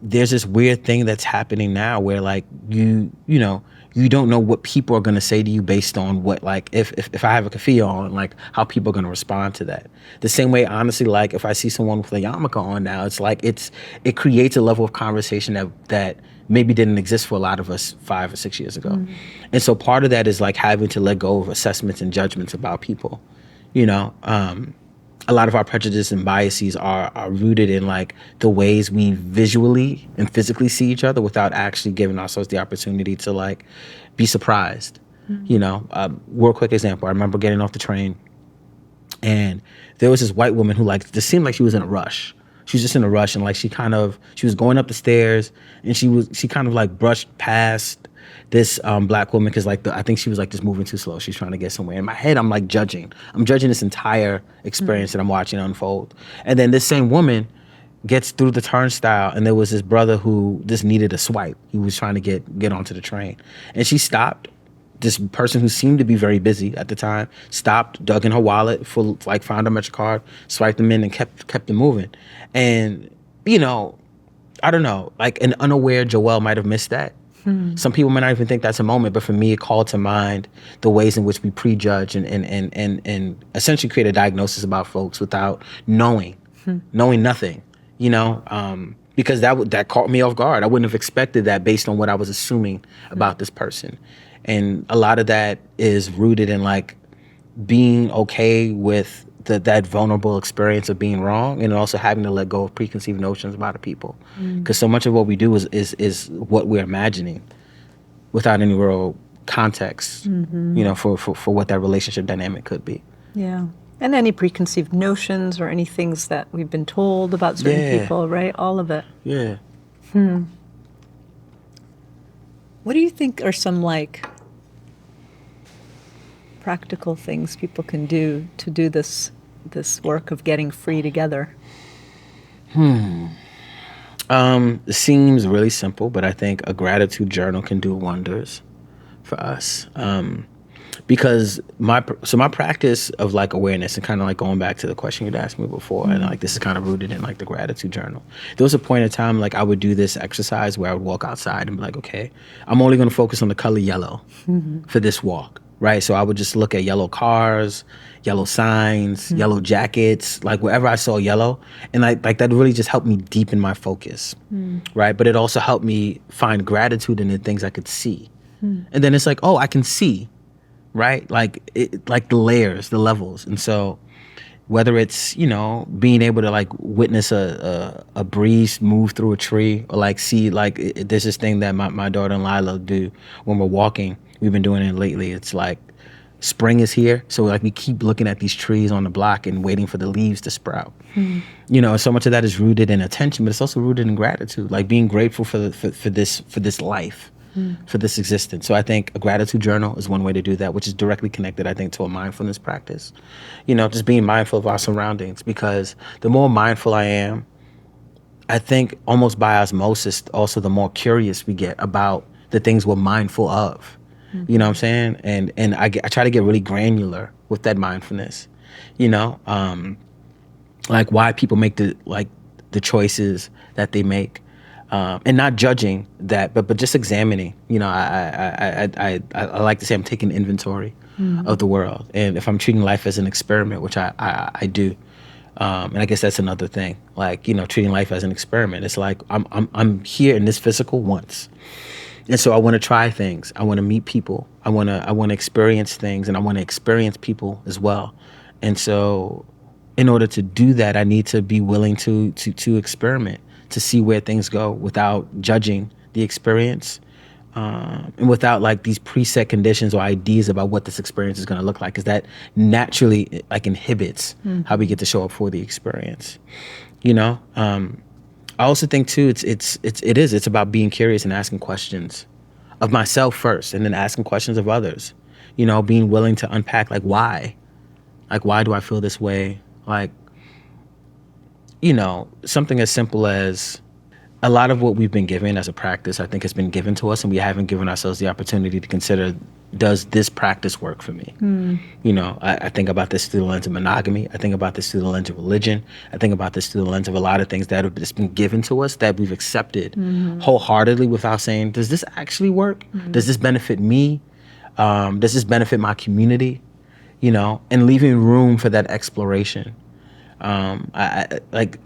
there's this weird thing that's happening now where like you don't know what people are going to say to you based on what, like, if I have a keffiyeh on, like how people are going to respond to that. The same way, honestly, like if I see someone with a yarmulke on now, it's like it creates a level of conversation that maybe didn't exist for a lot of us 5 or 6 years ago. And so part of that is like having to let go of assessments and judgments about people. You know, a lot of our prejudices and biases are rooted in like the ways we visually and physically see each other without actually giving ourselves the opportunity to like be surprised. You know, real quick example. I remember getting off the train and there was this white woman who like just seemed like she was in a rush. She was just in a rush, and like she was going up the stairs, and she kind of like brushed past this black woman because like I think she was like just moving too slow. She's trying to get somewhere. In my head, I'm like judging. I'm judging this entire experience that I'm watching unfold. And then this same woman gets through the turnstile, and there was this brother who just needed a swipe. He was trying to get onto the train, and she stopped. This person who seemed to be very busy at the time stopped, dug in her wallet, found her Metro card, swiped them in, and kept them moving. And you know, I don't know, like an unaware Joél might have missed that. Some people might not even think that's a moment, but for me, it called to mind the ways in which we prejudge and essentially create a diagnosis about folks without knowing nothing. You know, because that caught me off guard. I wouldn't have expected that based on what I was assuming about this person. And a lot of that is rooted in like being okay with that vulnerable experience of being wrong, and also having to let go of preconceived notions about people. Because so much of what we do is what we're imagining without any real context, you know, for what that relationship dynamic could be. Yeah. And any preconceived notions or any things that we've been told about certain people, right? All of it. Yeah. What do you think are some like practical things people can do to do this work of getting free together? It seems really simple, but I think a gratitude journal can do wonders for us. Because my practice of like awareness, and kind of like going back to the question you'd asked me before, and like this is kind of rooted in like the gratitude journal. There was a point in time like I would do this exercise where I would walk outside and be like, okay, I'm only going to focus on the color yellow for this walk, right? So I would just look at yellow cars, yellow signs, yellow jackets, like wherever I saw yellow, and like that really just helped me deepen my focus, right? But it also helped me find gratitude in the things I could see, and then it's like, oh, I can see. Right? Like the layers, the levels. And so whether it's, you know, being able to like witness a breeze move through a tree, or like see like there's this thing that my daughter and Lila do when we're walking. We've been doing it lately. It's like spring is here. So like we keep looking at these trees on the block and waiting for the leaves to sprout. You know, so much of that is rooted in attention, but it's also rooted in gratitude, like being grateful for this life. For this existence. So I think a gratitude journal is one way to do that, which is directly connected, I think, to a mindfulness practice. You know, just being mindful of our surroundings, because the more mindful I am, I think almost by osmosis, also the more curious we get about the things we're mindful of. You know what I'm saying? And I try to get really granular with that mindfulness. You know, like why people make the choices that they make. And not judging that, but just examining. You know, I like to say I'm taking inventory of the world, and if I'm treating life as an experiment, which I do, and I guess that's another thing. Like, you know, treating life as an experiment. It's like I'm here in this physical once, and so I want to try things. I want to meet people. I want to experience things, and I want to experience people as well. And so, in order to do that, I need to be willing to experiment, to see where things go without judging the experience, and without like these preset conditions or ideas about what this experience is going to look like, because that naturally like inhibits how we get to show up for the experience. You know, I also think too, it's about being curious and asking questions of myself first, and then asking questions of others. You know, being willing to unpack like why do I feel this way? Like, you know, something as simple as a lot of what we've been given as a practice, I think, has been given to us, and we haven't given ourselves the opportunity to consider, does this practice work for me? You know, I think about this through the lens of monogamy. I think about this through the lens of religion. I think about this through the lens of a lot of things that have just been given to us that we've accepted wholeheartedly without saying, does this actually work? Does this benefit me? Does this benefit my community? You know, and leaving room for that exploration. I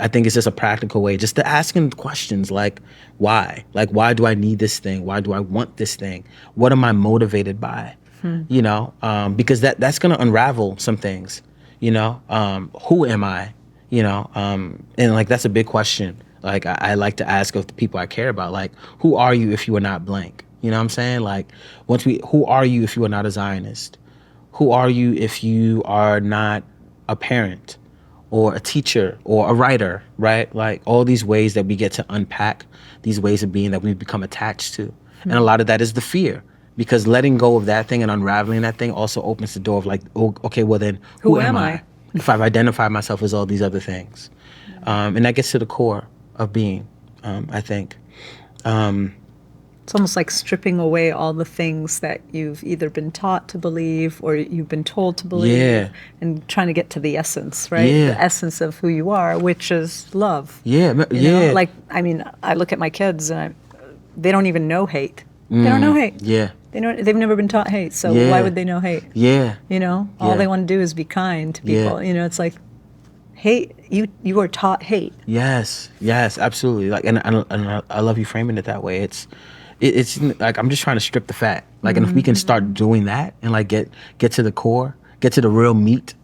think it's just a practical way just to asking questions like, why? Like, why do I need this thing? Why do I want this thing? What am I motivated by? You know, because that's going to unravel some things, you know, who am I? You know, and like, that's a big question. Like, I like to ask of the people I care about, like, who are you if you are not blank? You know what I'm saying? Like, who are you if you are not a Zionist? Who are you if you are not a parent or a teacher or a writer, right? Like all these ways that we get to unpack these ways of being that we've become attached to. And a lot of that is the fear, because letting go of that thing and unraveling that thing also opens the door of like, oh, okay, well then who am I? If I've identified myself as all these other things. And that gets to the core of being, I think. It's almost like stripping away all the things that you've either been taught to believe or you've been told to believe, and trying to get to the essence, right? Yeah. The essence of who you are, which is love. Yeah, You know? Like, I mean, I look at my kids and they don't even know hate. They don't know hate. Yeah. They've never been taught hate, so why would they know hate? Yeah. You know, all they want to do is be kind to people. You know, it's like hate. You are taught hate. Yes, absolutely. Like, and I love you framing it that way. It's like, I'm just trying to strip the fat. Like, and if we can start doing that and like get to the core, get to the real meat,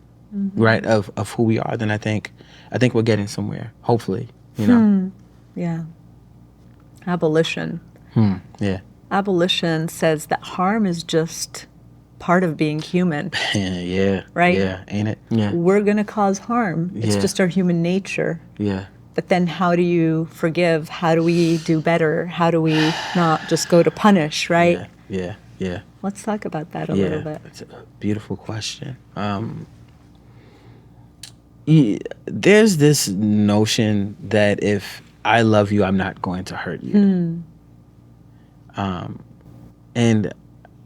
right, of who we are, then I think we're getting somewhere. Hopefully, you know. Yeah. Abolition. Yeah. Abolition says that harm is just part of being human. Yeah. Right? Yeah. Ain't it? Yeah. We're gonna cause harm. It's just our human nature. Yeah. But then how do you forgive? How do we do better? How do we not just go to punish, right? Yeah. Let's talk about that a little bit. It's a beautiful question. There's this notion that if I love you, I'm not going to hurt you. And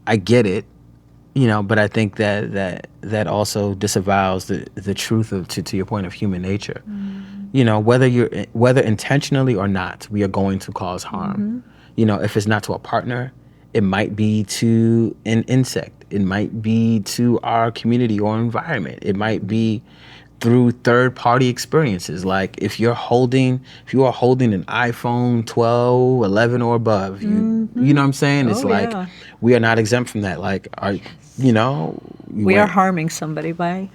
I get it, you know, but I think that also disavows the truth of, to your point, of human nature. You know, whether intentionally or not, we are going to cause harm. You know, if it's not to a partner, it might be to an insect. It might be to our community or environment. It might be through third-party experiences. Like if you are holding an iPhone 12, 11 or above, you know what I'm saying? It's we are not exempt from that. Like, you know, we are harming somebody by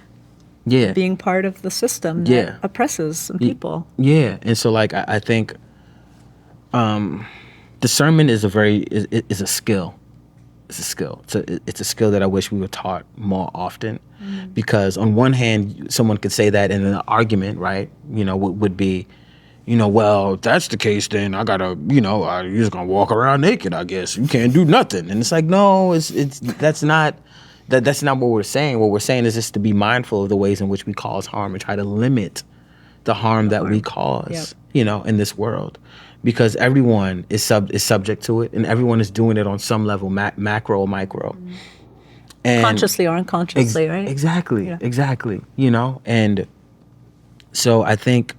being part of the system that oppresses some people. Yeah, and so like I think discernment is a skill. It's a skill. It's a skill that I wish we were taught more often, because on one hand, someone could say that in an argument, right? You know, would be, you know, well, if that's the case, then I gotta, you know, you're just gonna walk around naked, I guess. You can't do nothing. And it's like, no, that's not what we're saying. What we're saying is just to be mindful of the ways in which we cause harm and try to limit the harm that we cause, you know, in this world. Because everyone is subject to it, and everyone is doing it on some level, macro or micro. And consciously or unconsciously, right? Exactly. You know, and so I think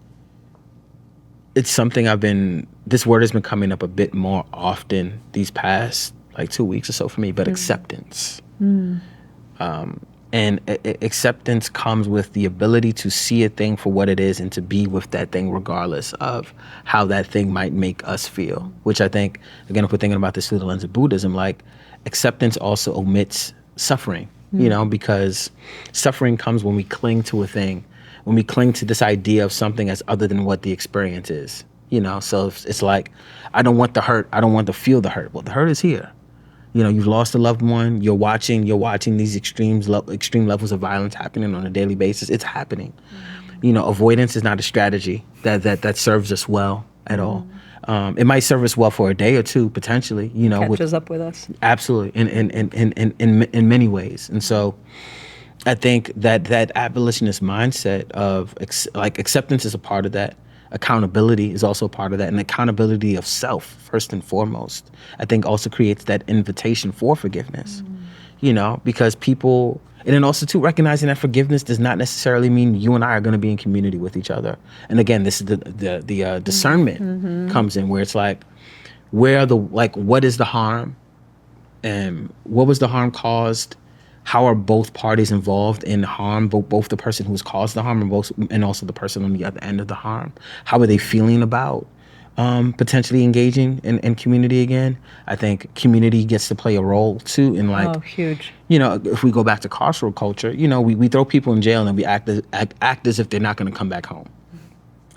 it's something this word has been coming up a bit more often these past like 2 weeks or so for me, but acceptance. And acceptance comes with the ability to see a thing for what it is and to be with that thing regardless of how that thing might make us feel. Which I think, again, if we're thinking about this through the lens of Buddhism, like acceptance also omits suffering, you know, because suffering comes when we cling to a thing, when we cling to this idea of something as other than what the experience is, you know. So it's like, I don't want the hurt. I don't want to feel the hurt. Well, the hurt is here. You know, you've lost a loved one. You're watching these extreme levels of violence happening on a daily basis. It's happening. You know, avoidance is not a strategy that serves us well at all. It might serve us well for a day or two potentially. You know, Catches up with us. absolutely in many ways. And so, I think that abolitionist mindset of acceptance is a part of that. Accountability is also part of that, and accountability of self first and foremost, I think also creates that invitation for forgiveness. You know, because people, and then also too recognizing that forgiveness does not necessarily mean you and I are going to be in community with each other. And again, this is the discernment comes in, where it's like, what is the harm, and what was the harm caused? How are both parties involved in harm, both the person who's caused the harm and also the person on the other end of the harm? How are they feeling about potentially engaging in community again? I think community gets to play a role too in Oh, huge. you know, if we go back to carceral culture, you know, we throw people in jail and we act as if they're not going to come back home.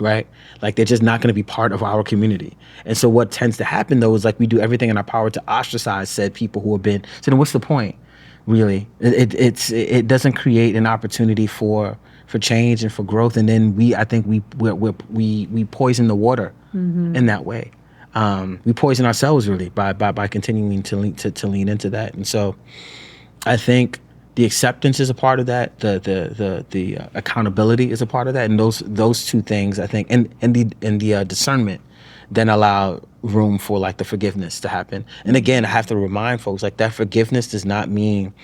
Right? Like they're just not going to be part of our community. And so what tends to happen though is like we do everything in our power to ostracize said people who have been. So then what's the point? Really, it doesn't create an opportunity for change and for growth. And then I think we poison the water in that way. We poison ourselves really by continuing to lean into that. And so I think the acceptance is a part of that. The accountability is a part of that. And those two things, I think, and the discernment then allow room for like the forgiveness to happen. And again, I have to remind folks, like, that forgiveness does not mean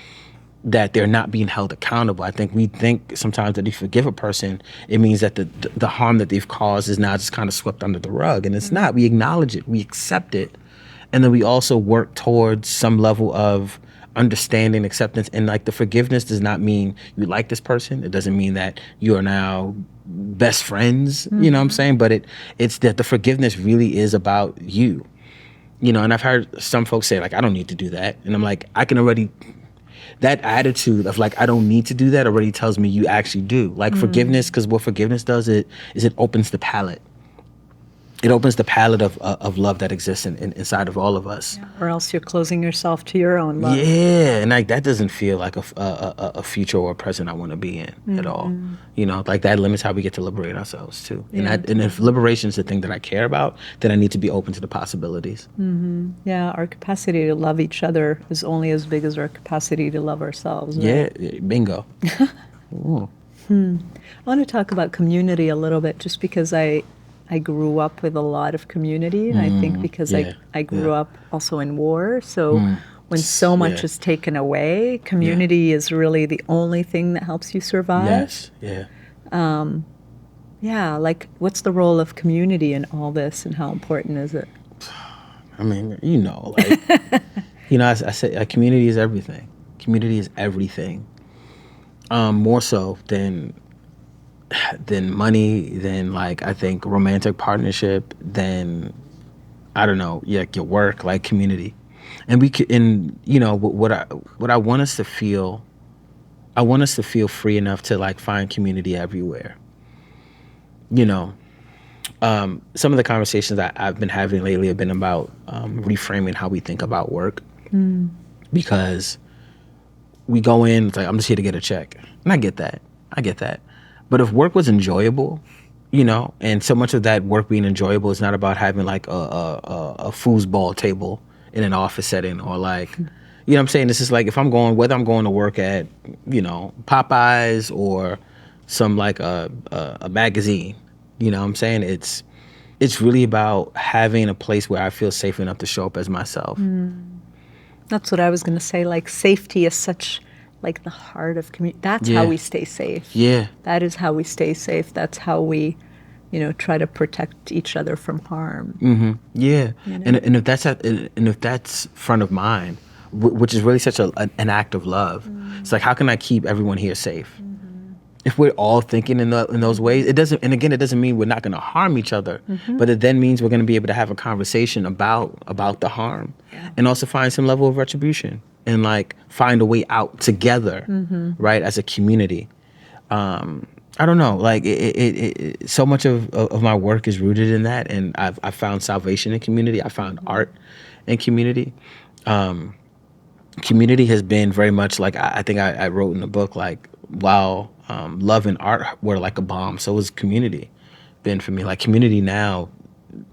that they're not being held accountable. I think we think sometimes that if you forgive a person, it means that the harm that they've caused is now just kind of swept under the rug. And it's not. We acknowledge it, we accept it, and then we also work towards some level of understanding, acceptance. And like the forgiveness does not mean you like this person. It doesn't mean that you are now best friends, you know what I'm saying? But it's that the forgiveness really is about you. You know, and I've heard some folks say, like, I don't need to do that. And I'm like, that attitude of like, I don't need to do that already tells me you actually do. Like forgiveness, because what forgiveness does is it opens the palette. It opens the palette of love that exists inside of all of us. Yeah. Or else you're closing yourself to your own love. Yeah, and like that doesn't feel like a future or a present I want to be in at all. You know, like that limits how we get to liberate ourselves too. Yeah. And if liberation is the thing that I care about, then I need to be open to the possibilities. Yeah, our capacity to love each other is only as big as our capacity to love ourselves. Right? Yeah, bingo. Ooh. I want to talk about community a little bit, just because I grew up with a lot of community, and I think because I grew up also in war, so when so much is taken away, community is really the only thing that helps you survive. Yes, yeah. Yeah, like what's the role of community in all this, and how important is it? I mean, you know, like, you know, I say community is everything. Community is everything. More so than money, than like I think romantic partnership, than I don't know, your work, like community. And you know what I want us to feel. I want us to feel free enough to like find community everywhere. You know, some of the conversations that I've been having lately have been about reframing how we think about work, because we go in, it's like, I'm just here to get a check, and I get that. But if work was enjoyable, you know, and so much of that work being enjoyable is not about having like a foosball table in an office setting, or like, you know what I'm saying? This is like, whether I'm going to work at, you know, Popeyes or some like a magazine, you know what I'm saying? It's really about having a place where I feel safe enough to show up as myself. That's what I was going to say. Like safety is such like the heart of community. That's how we stay safe. Yeah. That is how we stay safe. That's how we, you know, try to protect each other from harm. Yeah. You know? And if that's front of mind, which is really such an act of love, it's like, how can I keep everyone here safe? If we're all thinking in those ways, it doesn't mean we're not going to harm each other, but it then means we're going to be able to have a conversation about the harm, and also find some level of retribution, and like find a way out together, right, as a community. I don't know, like so much of my work is rooted in that, and I've found salvation in community. I found art in community. community has been very much like, I think I wrote in the book, like, while love and art were like a bomb, so was community been for me. Like, community now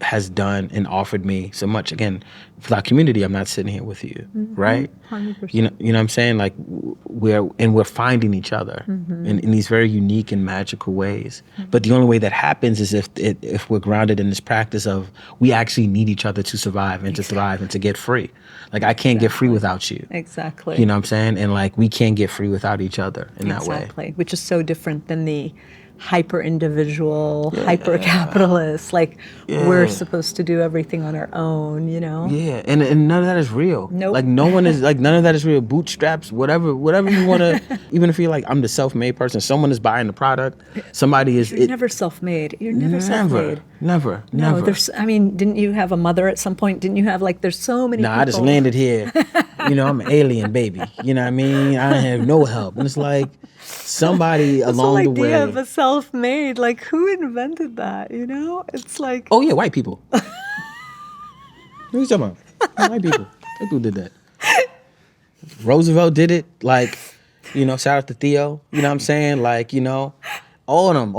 has done and offered me so much. Again, without community, I'm not sitting here with you, right? 100%. You know what I'm saying? Like, we're finding each other in these very unique and magical ways. But the only way that happens is if we're grounded in this practice of, we actually need each other to survive and to thrive and to get free. Like, I can't get free without you. Exactly. You know what I'm saying? And like, we can't get free without each other in that way. Exactly, which is so different than the hyper-individual, hyper-capitalist, like, we're supposed to do everything on our own, you know? Yeah, and none of that is real. Nope. Like, no one is, like, none of that is real. Bootstraps, whatever you want to, even if you're like, I'm the self-made person, someone is buying the product, somebody is. You're never self-made. You're never self-made. Never. No, didn't you have a mother at some point? Didn't you have, like, there's so many people. I just landed here. I'm an alien, baby. You know what I mean? I have no help. And it's like, somebody along the way. The idea of a self-made, like, who invented that, you know? It's like. Oh, yeah, white people. What are you talking about? White people. White people did that. Roosevelt did it. Like, shout out to Theo. You know what I'm saying? Like, all of them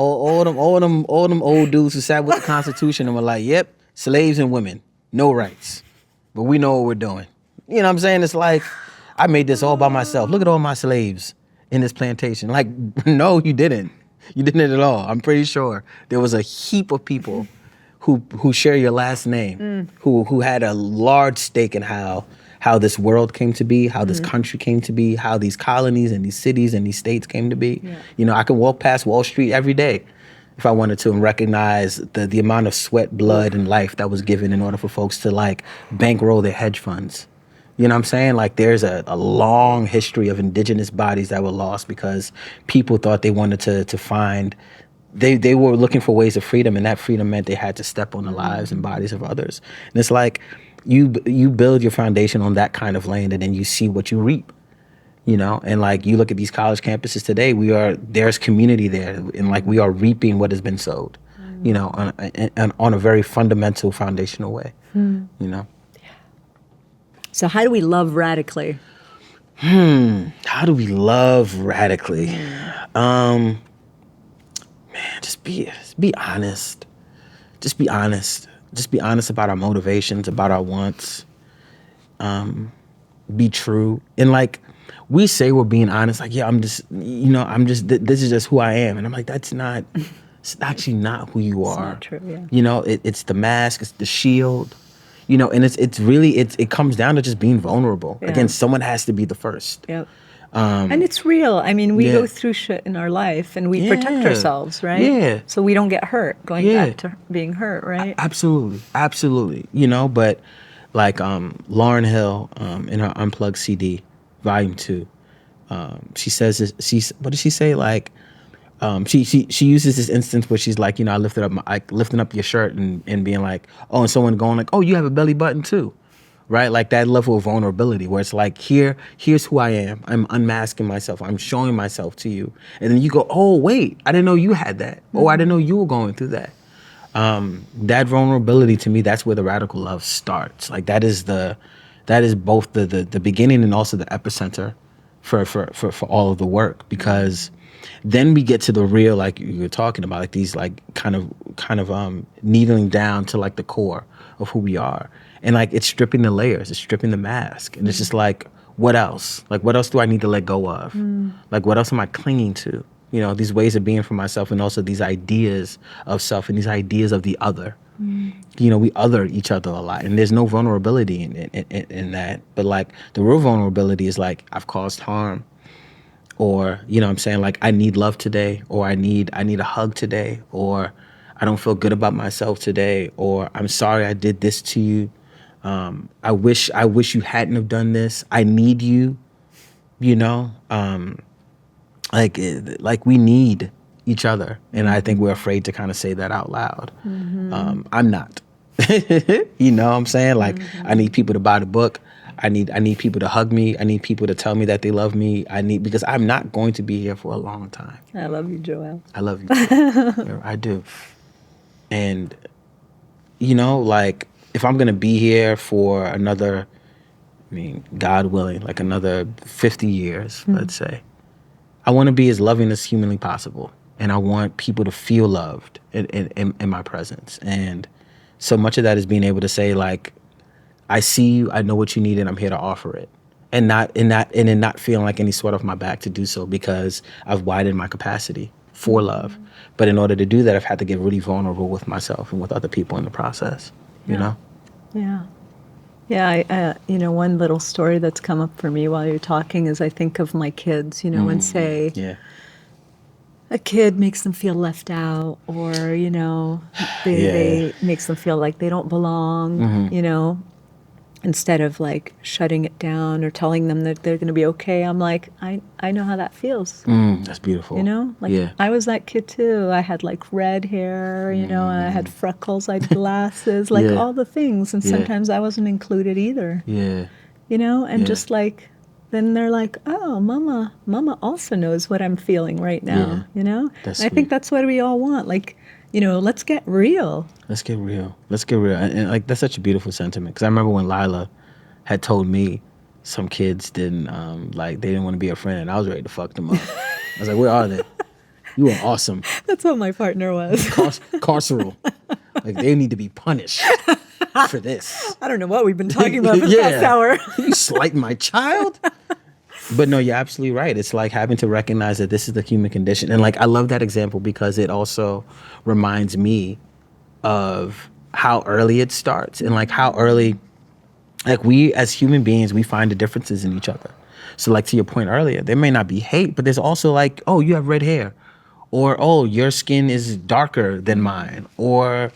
old dudes who sat with the Constitution and were like, yep, slaves and women, no rights. But we know what we're doing. You know what I'm saying? It's like, I made this all by myself. Look at all my slaves in this plantation. Like, no, you didn't. You didn't at all. I'm pretty sure there was a heap of people who share your last name, who had a large stake in how this world came to be, how this country came to be, how these colonies and these cities and these states came to be. Yeah. I can walk past Wall Street every day if I wanted to and recognize the amount of sweat, blood, and life that was given in order for folks to, like, bankroll their hedge funds. You know what I'm saying? Like, there's a long history of indigenous bodies that were lost because people thought they wanted to find, they were looking for ways of freedom, and that freedom meant they had to step on the lives and bodies of others. And it's like, you build your foundation on that kind of land, and then you see what you reap. And like, you look at these college campuses today, there's community there, and like, we are reaping what has been sowed, on a very fundamental, foundational way, So how do we love radically? How do we love radically? Man, just be honest. Just be honest. Just be honest about our motivations, about our wants. Be true. And like, we say we're being honest, like, yeah, this is just who I am. And I'm like, it's actually not who you are. It's not true, yeah. It's the mask, it's the shield. And it's really, it comes down to just being vulnerable. Yeah. Again, someone has to be the first. Yep. And it's real. I mean, we go through shit in our life and we protect ourselves, right? Yeah. So we don't get hurt, going back to being hurt, right? Absolutely. But like Lauryn Hill in her Unplugged CD, Volume 2, she says this, what does she say? Like, she uses this instance where she's like, I lifting up your shirt and being like, oh, and someone going like, oh, you have a belly button too, right? Like that level of vulnerability where it's like, here's who I am. I'm unmasking myself. I'm showing myself to you. And then you go, oh, wait, I didn't know you had that. Mm-hmm. Oh, I didn't know you were going through that. That vulnerability, to me, that's where the radical love starts. Like that is both the beginning and also the epicenter for all of the work, because then we get to the real, like you were talking about, like these like kind of needling down to like the core of who we are. And like, it's stripping the layers, it's stripping the mask. And it's just like, what else? Like, what else do I need to let go of? Like, what else am I clinging to? These ways of being for myself, and also these ideas of self and these ideas of the other. We other each other a lot, and there's no vulnerability in that. But like, the real vulnerability is like, I've caused harm, or I'm saying, like, I need love today, or I need a hug today, or I don't feel good about myself today, or I'm sorry I did this to you. I wish you hadn't have done this. I need you. Like we need each other, and I think we're afraid to kind of say that out loud. I'm not. What I'm saying? Like, I need people to buy the book. I need people to hug me. I need people to tell me that they love me. Because I'm not going to be here for a long time. I love you, Joél. I love you too. I do. And, like, if I'm going to be here for another I mean, God willing, like another 50 years, let's say, I want to be as loving as humanly possible. And I want people to feel loved in my presence. And so much of that is being able to say, like, I see you, I know what you need, and I'm here to offer it. And not feeling like any sweat off my back to do so, because I've widened my capacity for love. But in order to do that, I've had to get really vulnerable with myself and with other people in the process, you know? Yeah. Yeah, one little story that's come up for me while you're talking is I think of my kids, and say Yeah. a kid makes them feel left out, or, they makes them feel like they don't belong, instead of like shutting it down or telling them that they're going to be okay. I'm like, I know how that feels. That's beautiful. Like Yeah. I was that kid too. I had like red hair, and I had freckles, I had glasses, like Yeah. all the things. And Yeah. sometimes I wasn't included either, Yeah. and Yeah. just like, then they're like, oh, mama also knows what I'm feeling right now, That's And I think sweet. that's what we all want. Like, let's get real. Let's get real. Let's get real. And like, that's such a beautiful sentiment. Because I remember when Lila had told me some kids didn't, they didn't want to be a friend, and I was ready to fuck them up. I was like, where are they? You are awesome. That's what my partner was. Carceral. Like, they need to be punished for this. I don't know what we've been talking about for the past hour. You slighting my child? But no, you're absolutely right. It's like having to recognize that this is the human condition. And like, I love that example because it also reminds me of how early it starts, and like how early, like, we as human beings, we find the differences in each other. So like, to your point earlier, there may not be hate, but there's also like, oh, you have red hair, or oh, your skin is darker than mine, or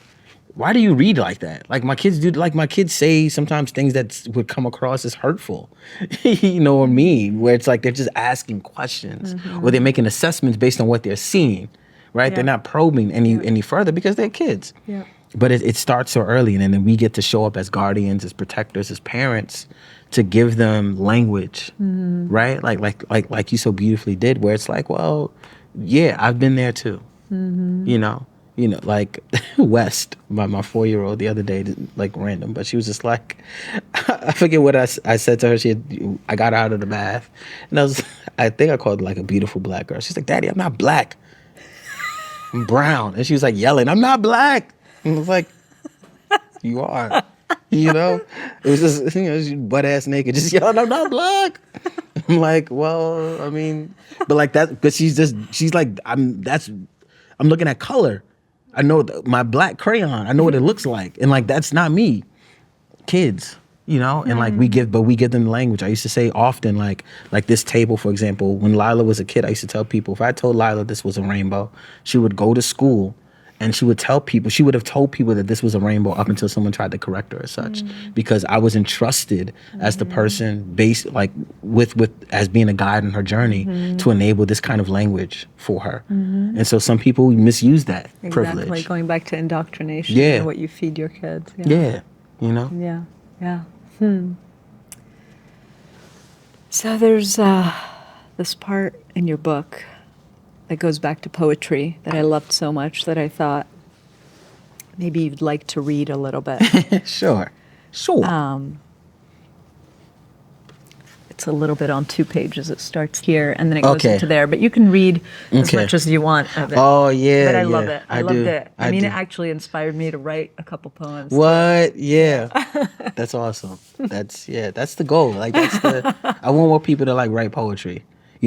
why do you read like that? Like, my kids say sometimes things that would come across as hurtful, or mean, where it's like they're just asking questions, or they're making assessments based on what they're seeing, right? Yeah. They're not probing any further because they're kids. Yeah. But it starts so early, and then we get to show up as guardians, as protectors, as parents, to give them language, right? Like you so beautifully did, where it's like, well, yeah, I've been there too, like West, my 4-year-old the other day, like random, but she was just like, I forget what I said to her. I got her out of the bath, and I think I called her like a beautiful black girl. She's like, Daddy, I'm not black, I'm brown. And she was like yelling, I'm not black. And I was like, you are, it was just, she's butt ass naked, just yelling, I'm not black. I'm like, well, I mean, but like that, because she's like, I'm looking at color. I know my black crayon. I know what it looks like. And like, that's not me. Kids, and like we give them the language. I used to say often, like this table, for example, when Lila was a kid, I used to tell people, if I told Lila this was a rainbow, she would go to school and she would have told people that this was a rainbow up until someone tried to correct her as such, because I was entrusted as the person based with as being a guide in her journey to enable this kind of language for her. And so some people misuse that privilege. Exactly, going back to indoctrination, Yeah. what you feed your kids. Yeah, Yeah. So there's this part in your book that goes back to poetry that I loved so much that I thought maybe you'd like to read a little bit. Sure. It's a little bit on 2 pages. It starts here and then it goes Okay. into there. But you can read as Okay. much as you want of it. Oh, yeah. But I yeah. love it. I loved do. it. I mean, do. it actually inspired me to write a couple poems. What? Yeah. That's awesome. That's the goal. Like, I want more people to like write poetry.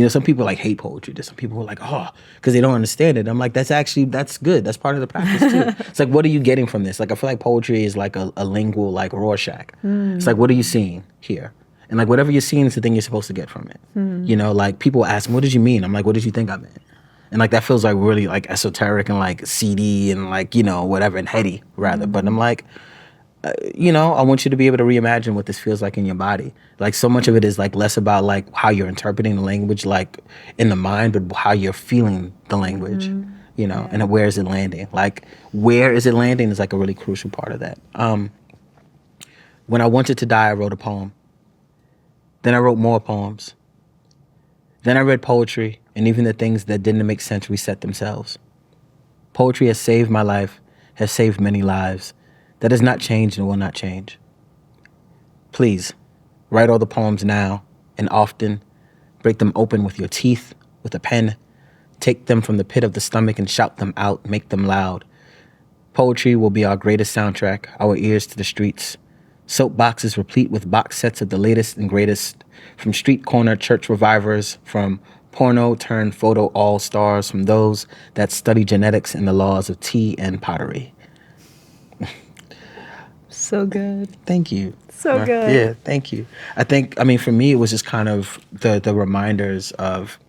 Some people like hate poetry. There's some people who are like, oh, because they don't understand it. I'm like, that's good. That's part of the practice too. It's like, what are you getting from this? Like, I feel like poetry is like a lingual, like Rorschach. It's like, what are you seeing here? And like, whatever you're seeing is the thing you're supposed to get from it. Like, people ask me, what did you mean? I'm like, what did you think I meant? And like, that feels like really like esoteric and like seedy and like, whatever, and heady rather. But I'm like, I want you to be able to reimagine what this feels like in your body. Like, so much of it is like less about like how you're interpreting the language, like in the mind, but how you're feeling the language, and where is it landing? Like, where is it landing is like a really crucial part of that. When I wanted to die, I wrote a poem. Then I wrote more poems. Then I read poetry, and even the things that didn't make sense reset themselves. Poetry has saved my life, has saved many lives. That has not changed and will not change. Please, Write all the poems now and often. Break them open with your teeth, with a pen. Take them from the pit of the stomach and shout them out, make them loud. Poetry will be our greatest soundtrack, our ears to the streets. Soapboxes replete with box sets of the latest and greatest, from street corner church revivers, from porno turned photo all-stars, from those that study genetics and the laws of tea and pottery. So good. Thank you. So good. Yeah, thank you. I mean, for me, it was just kind of the reminders of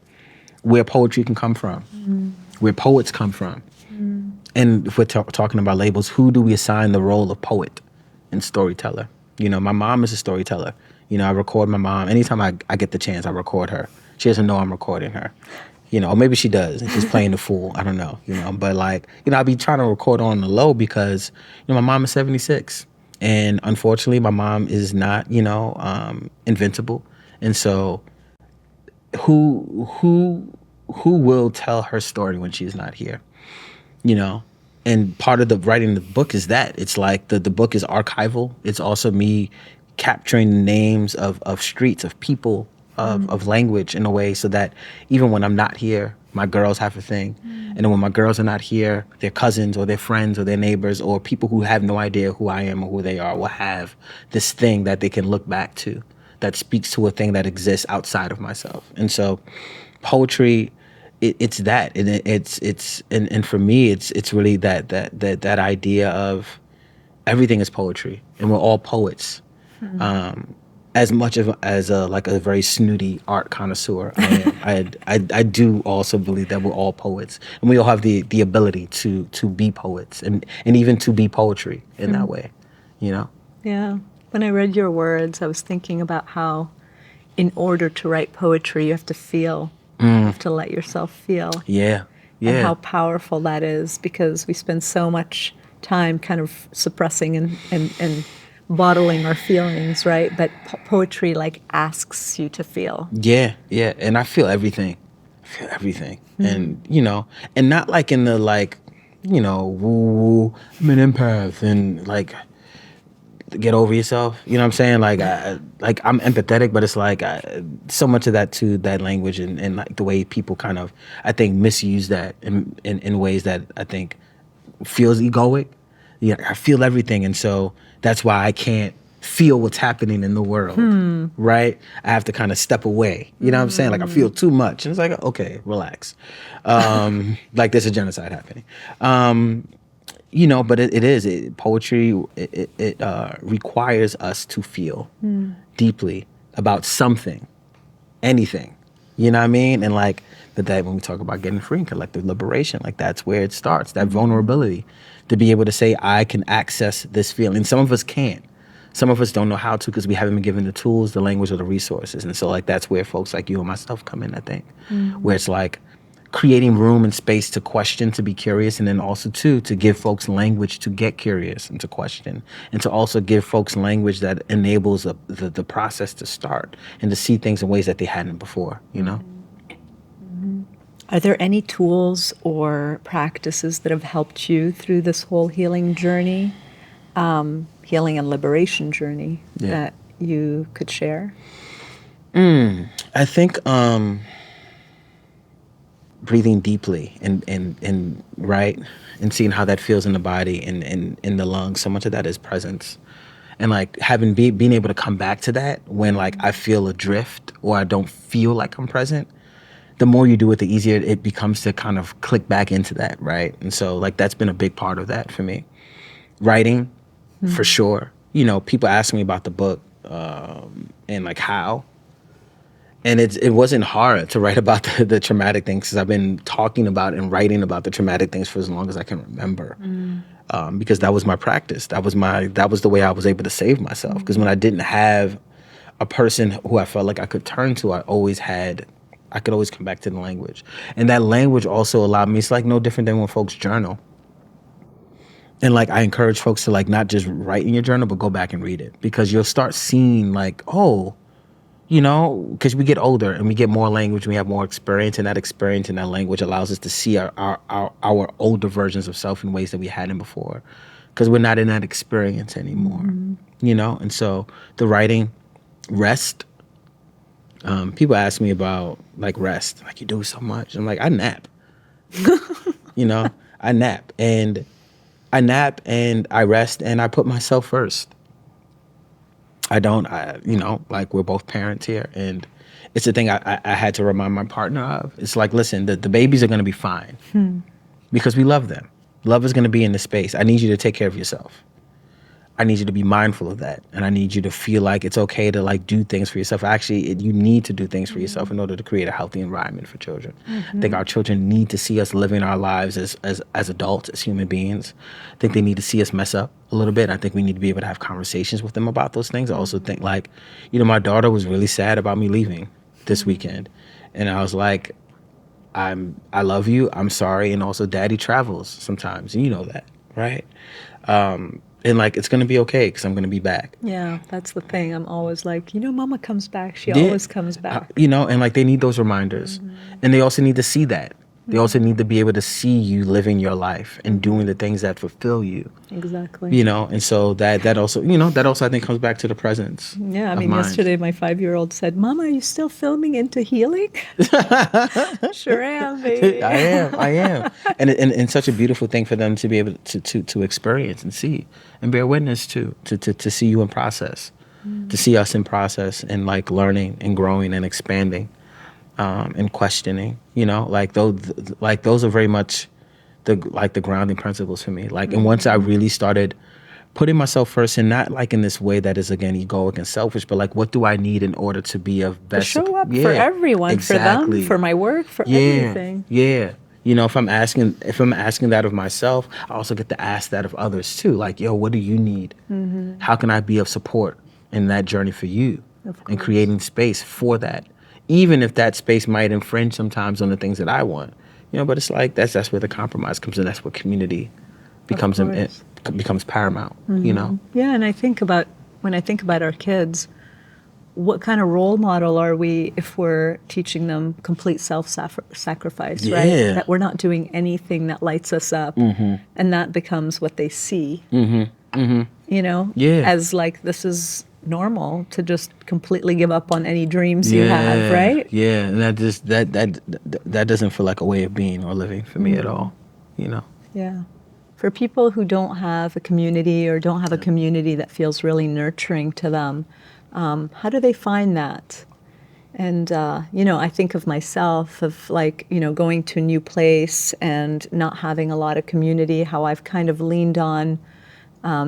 where poetry can come from, where poets come from. And if we're talking about labels, who do we assign the role of poet and storyteller? You know, my mom is a storyteller. You know, I record my mom. Anytime I get the chance, I record her. She doesn't know I'm recording her. You know, or maybe she does, and she's playing the fool. I don't know, you know. But, like, you know, I'll be trying to record on the low because, you know, my mom is 76. And unfortunately, my mom is not, you know, invincible. And so who will tell her story when she's not here? You know, and part of the writing the book is that it's like the book is archival. It's also me capturing the names of streets, of people, of language in a way so that even when I'm not here, my girls have a thing. And then when my girls are not here, their cousins or their friends or their neighbors or people who have no idea who I am or who they are will have this thing that they can look back to that speaks to a thing that exists outside of myself. And so poetry, it's that, and and for me, it's really that idea of everything is poetry, and we're all poets. As much as a very snooty art connoisseur, I do also believe that we're all poets, and we all have the ability to be poets, and even to be poetry in that way, you know. Yeah. When I read your words, I was thinking about how, in order to write poetry, you have to feel. You have to let yourself feel. Yeah. And how powerful that is, because we spend so much time kind of suppressing and bottling our feelings, right? But poetry, like, asks you to feel. Yeah. And I feel everything. And, you know, and not like in the, like, you know, woo, I'm an empath and, like, get over yourself. You know what I'm saying? Like, I'm empathetic, but it's like so much of that to that language and like the way people kind of, I think, misuse that in ways that I think feels egoic. Yeah, I feel everything. And so that's why I can't feel what's happening in the world, right? I have to kind of step away. You know what I'm saying? Like, I feel too much. And it's like, okay, relax. Like, there's a genocide happening. You know, but poetry requires us to feel deeply about something, anything. You know what I mean? And like that when we talk about getting free and collective liberation, like that's where it starts, that vulnerability to be able to say, I can access this feeling. Some of us can't. Some of us don't know how to because we haven't been given the tools, the language, or the resources. And so like that's where folks like you and myself come in, I think, where it's like creating room and space to question, to be curious, and then also too to give folks language to get curious and to question, and to also give folks language that enables the process to start and to see things in ways that they hadn't before, you know? Are there any tools or practices that have helped you through this whole healing journey, healing and liberation journey, that you could share? I think breathing deeply and right, and seeing how that feels in the body and in the lungs. So much of that is presence, and like being able to come back to that when like I feel adrift or I don't feel like I'm present. The more you do it, the easier it becomes to kind of click back into that, right? And so like that's been a big part of that for me. Writing, for sure. You know, people ask me about the book and like how. And it wasn't hard to write about the traumatic things because I've been talking about and writing about the traumatic things for as long as I can remember. Because that was my practice. That was the way I was able to save myself. Because when I didn't have a person who I felt like I could turn to, I could always come back to the language. And that language also allowed me, it's like no different than when folks journal. And like I encourage folks to like not just write in your journal, but go back and read it. Because you'll start seeing like, oh, you know, because we get older and we get more language, we have more experience, and that experience and that language allows us to see our older versions of self in ways that we hadn't before, because we're not in that experience anymore, you know? And so the writing, Rest. People ask me about like rest, like you do so much. I'm like, I nap. You know, I nap and I rest and I put myself first. Like we're both parents here, and it's the thing I had to remind my partner of. It's like, listen, the babies are going to be fine because we love them. Love is going to be in the space. I need you to take care of yourself. I need you to be mindful of that. And I need you to feel like it's okay to like do things for yourself. Actually, you need to do things for yourself in order to create a healthy environment for children. I think our children need to see us living our lives as adults, as human beings. I think they need to see us mess up a little bit. I think we need to be able to have conversations with them about those things. I also think like, my daughter was really sad about me leaving this weekend. And I was like, I love you. I'm sorry. And also daddy travels sometimes. And you know that, right? And like, it's going to be okay because I'm going to be back. Yeah, that's the thing. I'm always like, mama comes back. She always comes back. And like they need those reminders. And they also need to see that. They also need to be able to see you living your life and doing the things that fulfill you. Exactly. And so that also I think comes back to the presence. Yeah, I of mean, mind. yesterday my 5-year-old said, Mama, are you still filming Into Healing? Sure am, baby. I am. And it's such a beautiful thing for them to be able to experience and see and bear witness to see you in process, to see us in process and like learning and growing and expanding. And questioning, like those are very much the grounding principles for me. Like, and once I really started putting myself first, and not like in this way that is again egoic and selfish, but like, what do I need in order to be of best? To show up for everyone, exactly. for them, for my work, for everything. Yeah. If I'm asking that of myself, I also get to ask that of others too. Like, yo, what do you need? How can I be of support in that journey for you? And creating space for that. Even if that space might infringe sometimes on the things that I want, but it's like that's where the compromise comes in. That's where community becomes paramount. Yeah, and when I think about our kids, what kind of role model are we if we're teaching them complete self-sacrifice, right? That we're not doing anything that lights us up, and that becomes what they see. As like this is normal to just completely give up on any dreams you have, right? Yeah, and that doesn't feel like a way of being or living for me at all, Yeah. For people who don't have a community or don't have a community that feels really nurturing to them, how do they find that? And, I think of myself of like, going to a new place and not having a lot of community, how I've kind of leaned on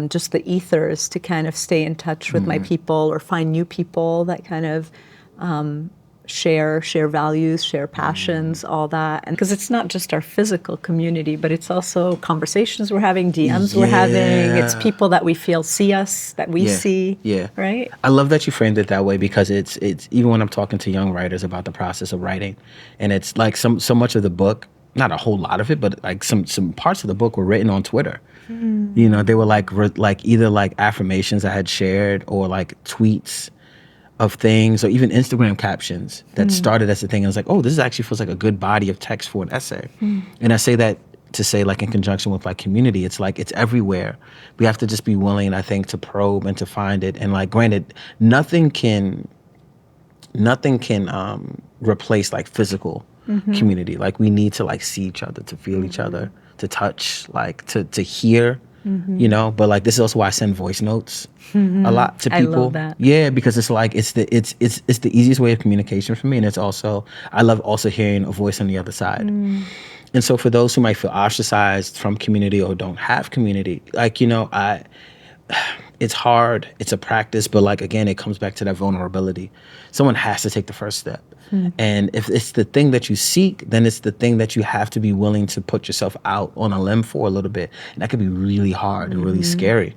just the ethers to kind of stay in touch with my people or find new people that kind of share values, share passions, all that. And because it's not just our physical community, but it's also conversations we're having, DMs we're having. It's people that we feel see us, that we see. Yeah. Right? I love that you framed it that way because it's even when I'm talking to young writers about the process of writing, and it's like so much of the book, not a whole lot of it, but like some parts of the book were written on Twitter. They were like either like affirmations I had shared or like tweets of things or even Instagram captions that started as a thing. I was like, oh, this actually feels like a good body of text for an essay. And I say that to say like in conjunction with like community, it's like it's everywhere. We have to just be willing, I think, to probe and to find it. And like, granted, nothing can replace like physical community. Like we need to like see each other, to feel each other, to touch, like to hear, but like this is also why I send voice notes a lot to people. I love that. Yeah, because it's like it's the easiest way of communication for me, and it's also I love also hearing a voice on the other side. And so for those who might feel ostracized from community or don't have community, like it's hard, it's a practice, but like again, it comes back to that vulnerability. Someone has to take the first step. And if it's the thing that you seek, then it's the thing that you have to be willing to put yourself out on a limb for a little bit. And that could be really hard and really scary.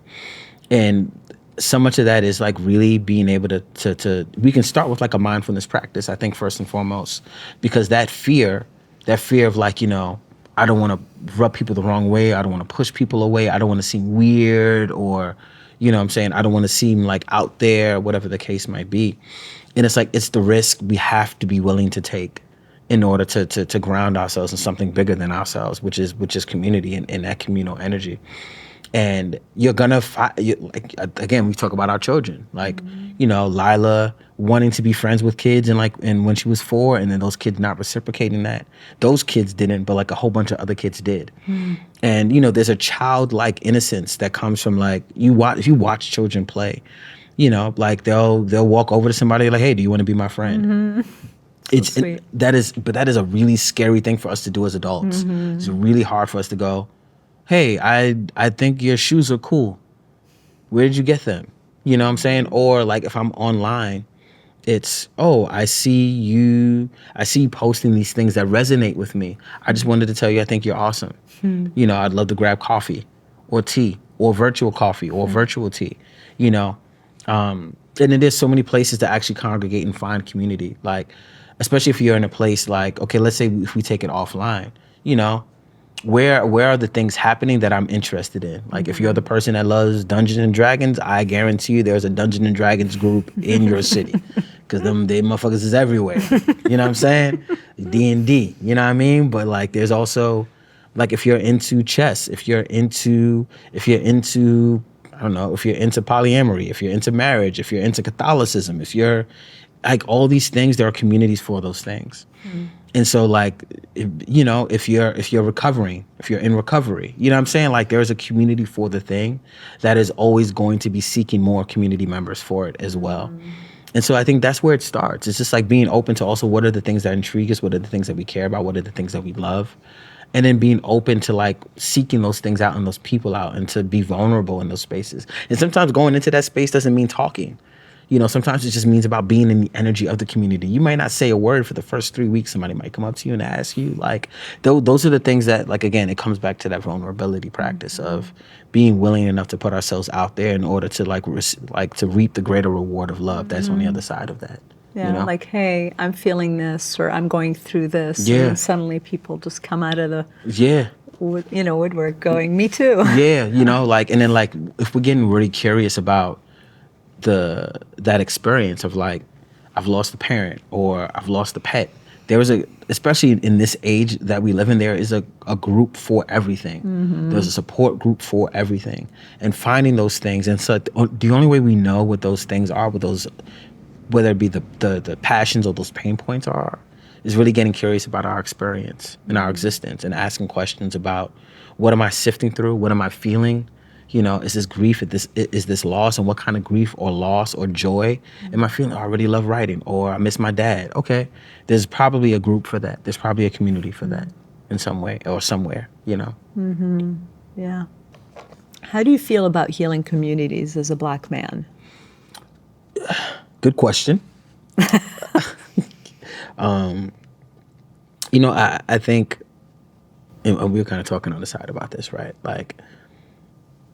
And so much of that is like really being able to we can start with like a mindfulness practice, I think, first and foremost, because that fear of like, I don't want to rub people the wrong way. I don't want to push people away. I don't want to seem weird or, I don't want to seem like out there, whatever the case might be. And it's like, it's the risk we have to be willing to take in order to ground ourselves in something bigger than ourselves, which is community and that communal energy. And you're gonna like again, we talk about our children, like you know, Lila wanting to be friends with kids and when she was 4, and then those kids not reciprocating that. Those kids didn't, but like a whole bunch of other kids did. And you know, there's a childlike innocence that comes from like you watch children play. You know, like they'll walk over to somebody like, hey, do you want to be my friend? Sweet. That is a really scary thing for us to do as adults. It's really hard for us to go, hey, I think your shoes are cool. Where did you get them? You know what I'm saying? Or like if I'm online, it's, oh, I see you posting these things that resonate with me. I just wanted to tell you I think you're awesome. You know, I'd love to grab coffee or tea or virtual coffee or virtual tea, you know. And then there's so many places to actually congregate and find community. Like, especially if you're in a place like, okay, let's say if we take it offline, you know, where are the things happening that I'm interested in? Like if you're the person that loves Dungeons and Dragons, I guarantee you there's a Dungeons and Dragons group in your city. Cause they motherfuckers is everywhere. You know what I'm saying? D&D, you know what I mean? But like there's also like if you're into chess, if you're into I don't know, if you're into polyamory, if you're into marriage, if you're into Catholicism, if you're like all these things, there are communities for those things. And so like, you know, if you're recovering, if you're in recovery, you know what I'm saying? Like there's a community for the thing that is always going to be seeking more community members for it as well. And so I think that's where it starts. It's just like being open to also what are the things that intrigue us, what are the things that we care about, what are the things that we love. And then being open to like seeking those things out and those people out and to be vulnerable in those spaces. And sometimes going into that space doesn't mean talking. You know, sometimes it just means about being in the energy of the community. You might not say a word for the first 3 weeks. Somebody might come up to you and ask you. Like, those are the things that, like, again, it comes back to that vulnerability practice of being willing enough to put ourselves out there in order to, to reap the greater reward of love that's on the other side of that. Yeah, you know? like, hey, I'm feeling this or I'm going through this. Yeah. And suddenly people just come out of the Yeah. woodwork going, me too. Yeah, you know, like, and then, like, if we're getting really curious about that experience of like I've lost a parent or I've lost a pet, there is especially in this age that we live in, there is a group for everything. There's a support group for everything, and finding those things. And so the only way we know what those things are, with those, whether it be the passions or those pain points are, is really getting curious about our experience and our existence and asking questions about what am I sifting through, what am I feeling. You know, is this grief? Is this loss? And what kind of grief or loss or joy am I feeling? Oh, I really love writing, or I miss my dad. Okay, there's probably a group for that. There's probably a community for that in some way or somewhere, you know? Yeah. How do you feel about healing communities as a Black man? Good question. You know, I think, and we were kind of talking on the side about this, right? Like,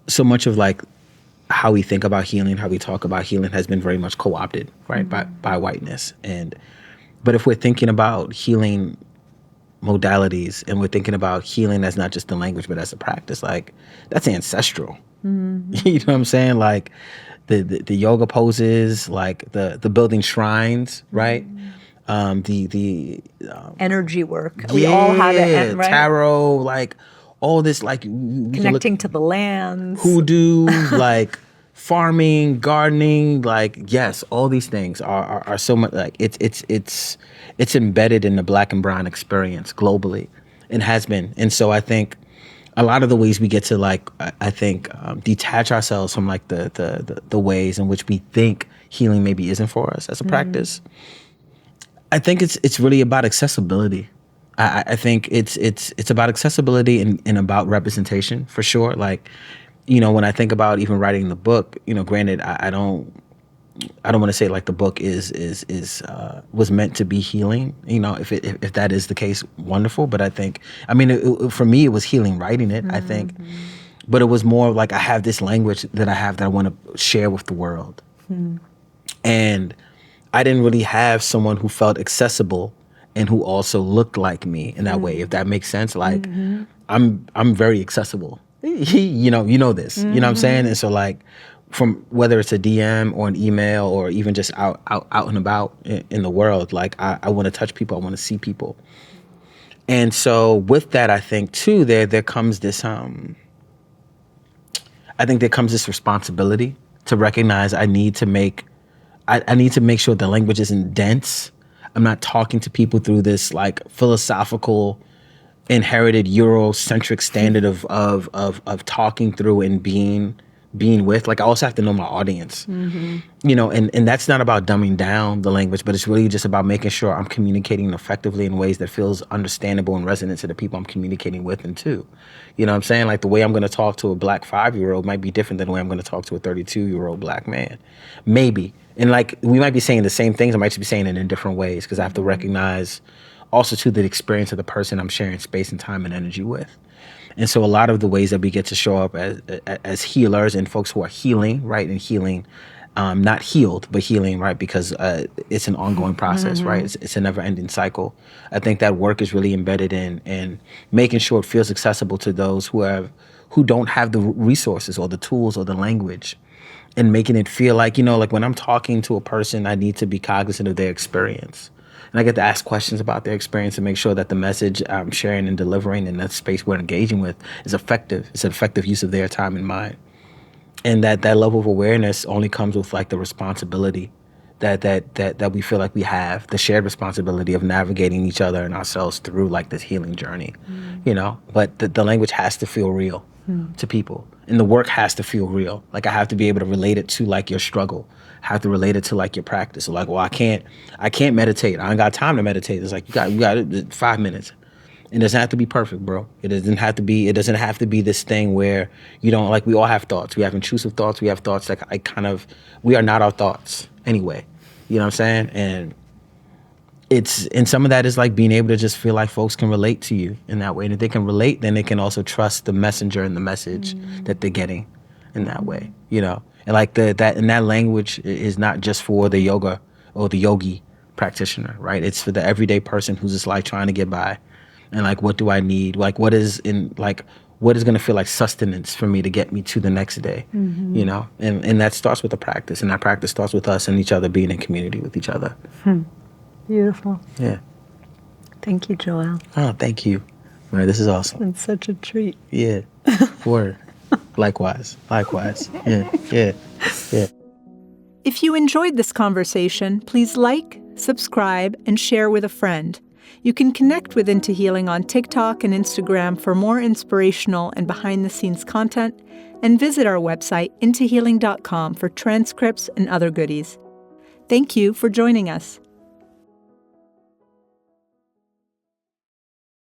so much of like how we think about healing, how we talk about healing has been very much co-opted, right, by whiteness. But if we're thinking about healing modalities and we're thinking about healing as not just the language but as a practice, like that's ancestral. You know what I'm saying? Like the yoga poses, like the building shrines, right? The Energy work. We all have it, right? Tarot, like all this, like Connecting to the lands. Hoodoo, like farming, gardening, like yes, all these things are so much like it's embedded in the Black and brown experience globally, and has been. And so I think a lot of the ways we get to like detach ourselves from like the ways in which we think healing maybe isn't for us as a practice. I think it's really about accessibility. I think it's about accessibility and about representation for sure. Like, you know, when I think about even writing the book, you know, granted, I don't want to say like the book was meant to be healing. You know, if that is the case, wonderful. But I think, I mean, for me, it was healing writing it. I think, but it was more like I have this language that I want to share with the world, and I didn't really have someone who felt accessible and who also looked like me in that way, if that makes sense. Like, I'm very accessible. You know this. You know what I'm saying? And so like, from whether it's a DM or an email or even just out and about in the world, like I want to touch people. I want to see people. And so with that, I think too, there comes this I think there comes this responsibility to recognize I need to make sure the language isn't dense. I'm not talking to people through this like philosophical, inherited Eurocentric standard of talking through and being with. Like I also have to know my audience, and that's not about dumbing down the language, but it's really just about making sure I'm communicating effectively in ways that feels understandable and resonant to the people I'm communicating with and to. You know what I'm saying? Like the way I'm going to talk to a Black 5-year-old might be different than the way I'm going to talk to a 32-year-old Black man. Maybe. And like we might be saying the same things, I might just be saying it in different ways because I have to recognize also to the experience of the person I'm sharing space and time and energy with. And so a lot of the ways that we get to show up as healers and folks who are healing, right? And healing, not healed, but healing, right? Because it's an ongoing process, right? It's a never-ending cycle. I think that work is really embedded in making sure it feels accessible to those who don't have the resources or the tools or the language, and making it feel like, like when I'm talking to a person, I need to be cognizant of their experience. And I get to ask questions about their experience and make sure that the message I'm sharing and delivering in that space we're engaging with is effective. It's an effective use of their time and mind. And that level of awareness only comes with like the responsibility that we feel like we have, the shared responsibility of navigating each other and ourselves through like this healing journey, But the language has to feel real to people. And the work has to feel real. Like I have to be able to relate it to like your struggle. I have to relate it to like your practice. So like, well, I can't meditate. I ain't got time to meditate. It's like you got it 5 minutes. It doesn't have to be perfect, bro. It doesn't have to be this thing where you don't, like, we all have thoughts. We have intrusive thoughts. We have thoughts that we are not our thoughts anyway. You know what I'm saying? And some of that is like being able to just feel like folks can relate to you in that way. And if they can relate, then they can also trust the messenger and the message that they're getting in that way, And like that language is not just for the yoga or the yogi practitioner, right? It's for the everyday person who's just like trying to get by. And like, what do I need? Like, what is going to feel like sustenance for me to get me to the next day, And that starts with a practice. And that practice starts with us and each other being in community with each other. Beautiful. Yeah. Thank you, Joél. Oh, thank you. Man, this is awesome. It's such a treat. Yeah. Word. Likewise. Yeah. If you enjoyed this conversation, please like, subscribe, and share with a friend. You can connect with Into Healing on TikTok and Instagram for more inspirational and behind-the-scenes content, and visit our website, intohealing.com, for transcripts and other goodies. Thank you for joining us.